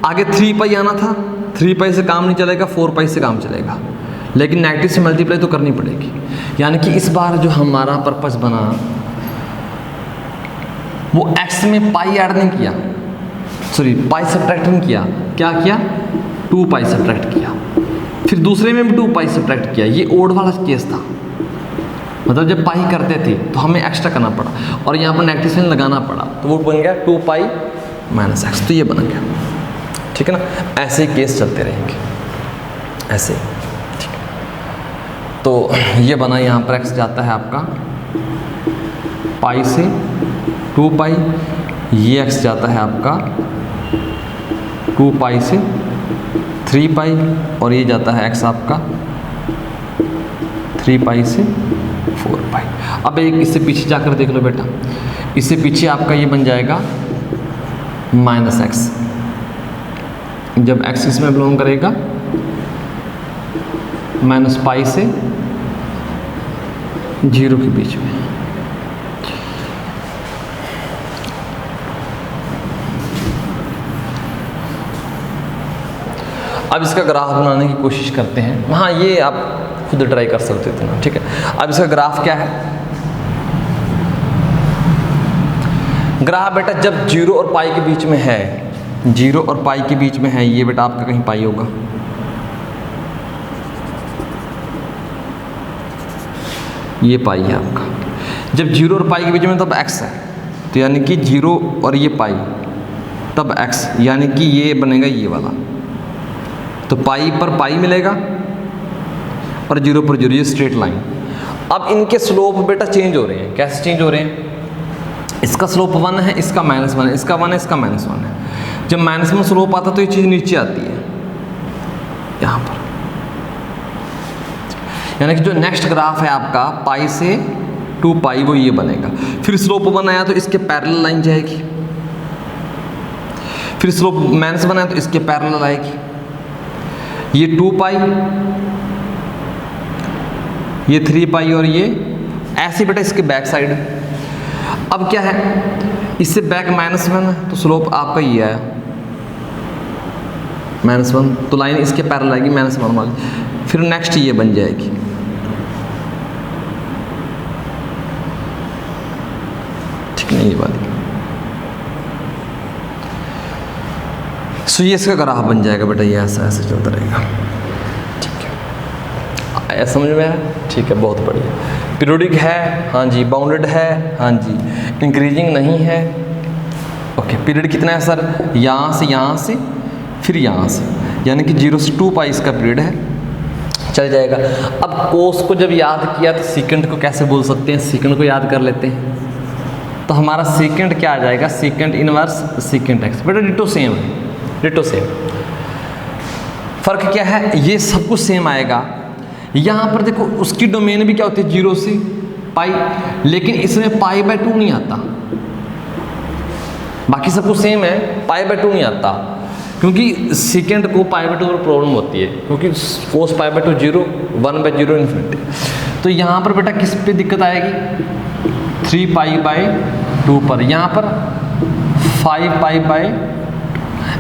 A: आगे 3 पाई आना था, 3 पाई से काम नहीं चलेगा, 4 पाई से काम चलेगा, लेकिन नेगेटिव से मल्टीप्लाई तो करनी पड़ेगी। यानी कि इस बार जो हमारा पर्पस बना वो एक्स में पाई ऐड नहीं किया, सॉरी पाई सब्ट्रैक्ट नहीं किया, क्या किया 2 पाई सब्ट्रैक्ट किया, फिर दूसरे में भी 2 पाई सब्ट्रैक्ट किया। ये ओड वाला केस था, मतलब जब पाई करते थे तो हमें एक्स्ट्रा करना पड़ा और यहाँ पर नेगेटिव साइन लगाना पड़ा, तो वो बन गया 2 पाई माइनस एक्स, तो ये बन गया। ठीक है ना, ऐसे ही केस चलते रहेंगे ऐसे। ठीक है, तो ये बना, यहाँ पर एक्स जाता है आपका पाई से 2 पाई, ये एक्स जाता है आपका 2 पाई से 3 पाई और ये जाता है एक्स आपका 3 पाई से 4 पाई। अब एक इससे पीछे जाकर देख लो बेटा, इससे पीछे आपका ये बन जाएगा माइनस एक्स, जब एक्स इसमें बिलोंग करेगा माइनस पाई से 0 के बीच में। अब इसका ग्राफ बनाने की कोशिश करते हैं। हाँ, ये आप खुद ट्राई कर सकते थे ना, ठीक है। अब इसका ग्राफ क्या है, ग्राफ बेटा जब 0 और पाई के बीच में है, 0 और पाई के बीच में है, ये बेटा आपका कहीं पाई होगा, ये पाई है आपका। जब 0 और पाई के बीच में तब x है, तो यानी कि 0 और ये पाई तब x, यानी कि ये बनेगा ये वाला, तो पाई पर पाई मिलेगा और 0 पर 0, ये स्ट्रेट लाइन। अब इनके स्लोप बेटा चेंज हो रहे हैं, कैसे चेंज हो रहे हैं, इसका स्लोप 1 है, इसका -1 है, इसका 1 है, इसका -1 है। जब -1 स्लोप आता तो ये चीज़ नीचे आती है यहाँ पर, यानी कि जो नेक्स्ट ग्राफ है आपका पाई से 2 पाई वो ये बनेगा। फिर स्लोप 1 आया तो इसके पैरेलल लाइन जाएगी, फिर स्लोप -1 आया तो इसके पैरेलल आएगी, ये 2 पाई, ये 3 पाई और ये ऐसे बेटा इसके बैक साइड। अब क्या है, इससे बैक -1 है तो स्लोप आपका ये आया -1, तो लाइन इसके पैरेलल आएगी -1 वाली। फिर नेक्स्ट ये बन जाएगी, ठीक नहीं ये वाली। सो ये इसका ग्राफ बन जाएगा बेटा, ये ऐसा ऐसे चलता रहेगा। ठीक है, आया समझ में आया? ठीक है, बहुत बढ़िया। पीरियोडिक है, हाँ जी। बाउंडेड है, हाँ जी। इंक्रीजिंग नहीं है, ओके। पीरियड कितना है सर, यहाँ से फिर यहाँ से, यानी कि 0 से 2 पाई इसका पीरियड है, चल जाएगा। अब कोस को जब याद किया तो सीकेंट को कैसे बोल सकते हैं, सीकेंट को याद कर लेते हैं। तो हमारा सीकेंट क्या आ जाएगा, सीकेंट इनवर्स सीकेंट एक्स। बेटा डिटो सेम है, डिटो सेम। फर्क क्या है, ये सब कुछ सेम आएगा। यहाँ पर देखो उसकी डोमेन भी क्या होती है 0 से पाई, लेकिन इसमें π/2 नहीं आता। बाकी सब कुछ सेम है, π/2 नहीं आता, क्योंकि सेकेंड को π/2 पर प्रॉब्लम होती है, क्योंकि कोस π/2 0, 1/0 इन्फिनिटी। तो यहाँ पर बेटा किस पे दिक्कत आएगी, 3π/2 2 पर, यहाँ पर 5 पाई बाय,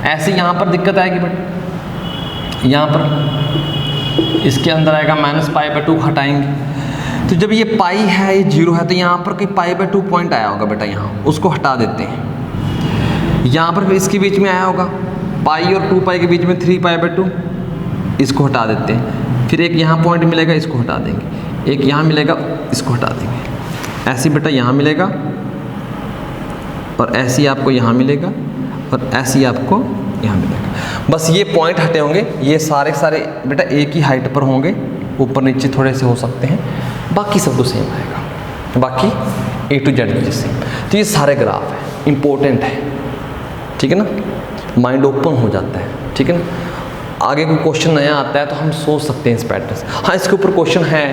A: ऐसे यहाँ पर दिक्कत आएगी बट यहाँ पर इसके अंदर आएगा माइनस पाई बाय 2 हटाएंगे तो जब ये पाई है ये 0 है तो यहाँ पर कोई पाई बाय 2 पॉइंट आया होगा बेटा, यहाँ उसको हटा देते हैं। यहाँ पर इसके बीच में आया होगा पाई और 2 पाई के बीच में 3 पाई बाय 2, इसको हटा देते हैं। फिर एक यहाँ पॉइंट मिलेगा, इसको हटा देंगे, एक यहाँ मिलेगा, इसको हटा देंगे। ऐसे बेटा यहाँ मिलेगा और ऐसे आपको यहाँ मिलेगा और ऐसे आपको यहाँ मिलेगा। बस ये पॉइंट हटे होंगे, ये सारे बेटा एक ही हाइट पर होंगे, ऊपर नीचे थोड़े से हो सकते हैं, बाकी सब तो सेम आएगा, बाकी A to Z जैसे। तो ये सारे ग्राफ है, इम्पोर्टेंट है, ठीक है ना, माइंड ओपन हो जाता है, ठीक है ना। आगे कोई क्वेश्चन नया आता है तो हम सोच सकते हैं इस पैटर्न से। हाँ, इसके ऊपर क्वेश्चन है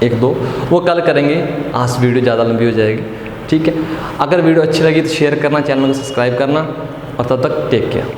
A: 1-2, वो कल करेंगे, आज वीडियो ज़्यादा लंबी हो जाएगी, ठीक है। अगर वीडियो अच्छी लगी तो शेयर करना, चैनल को सब्सक्राइब करना और तब तक टेक केयर।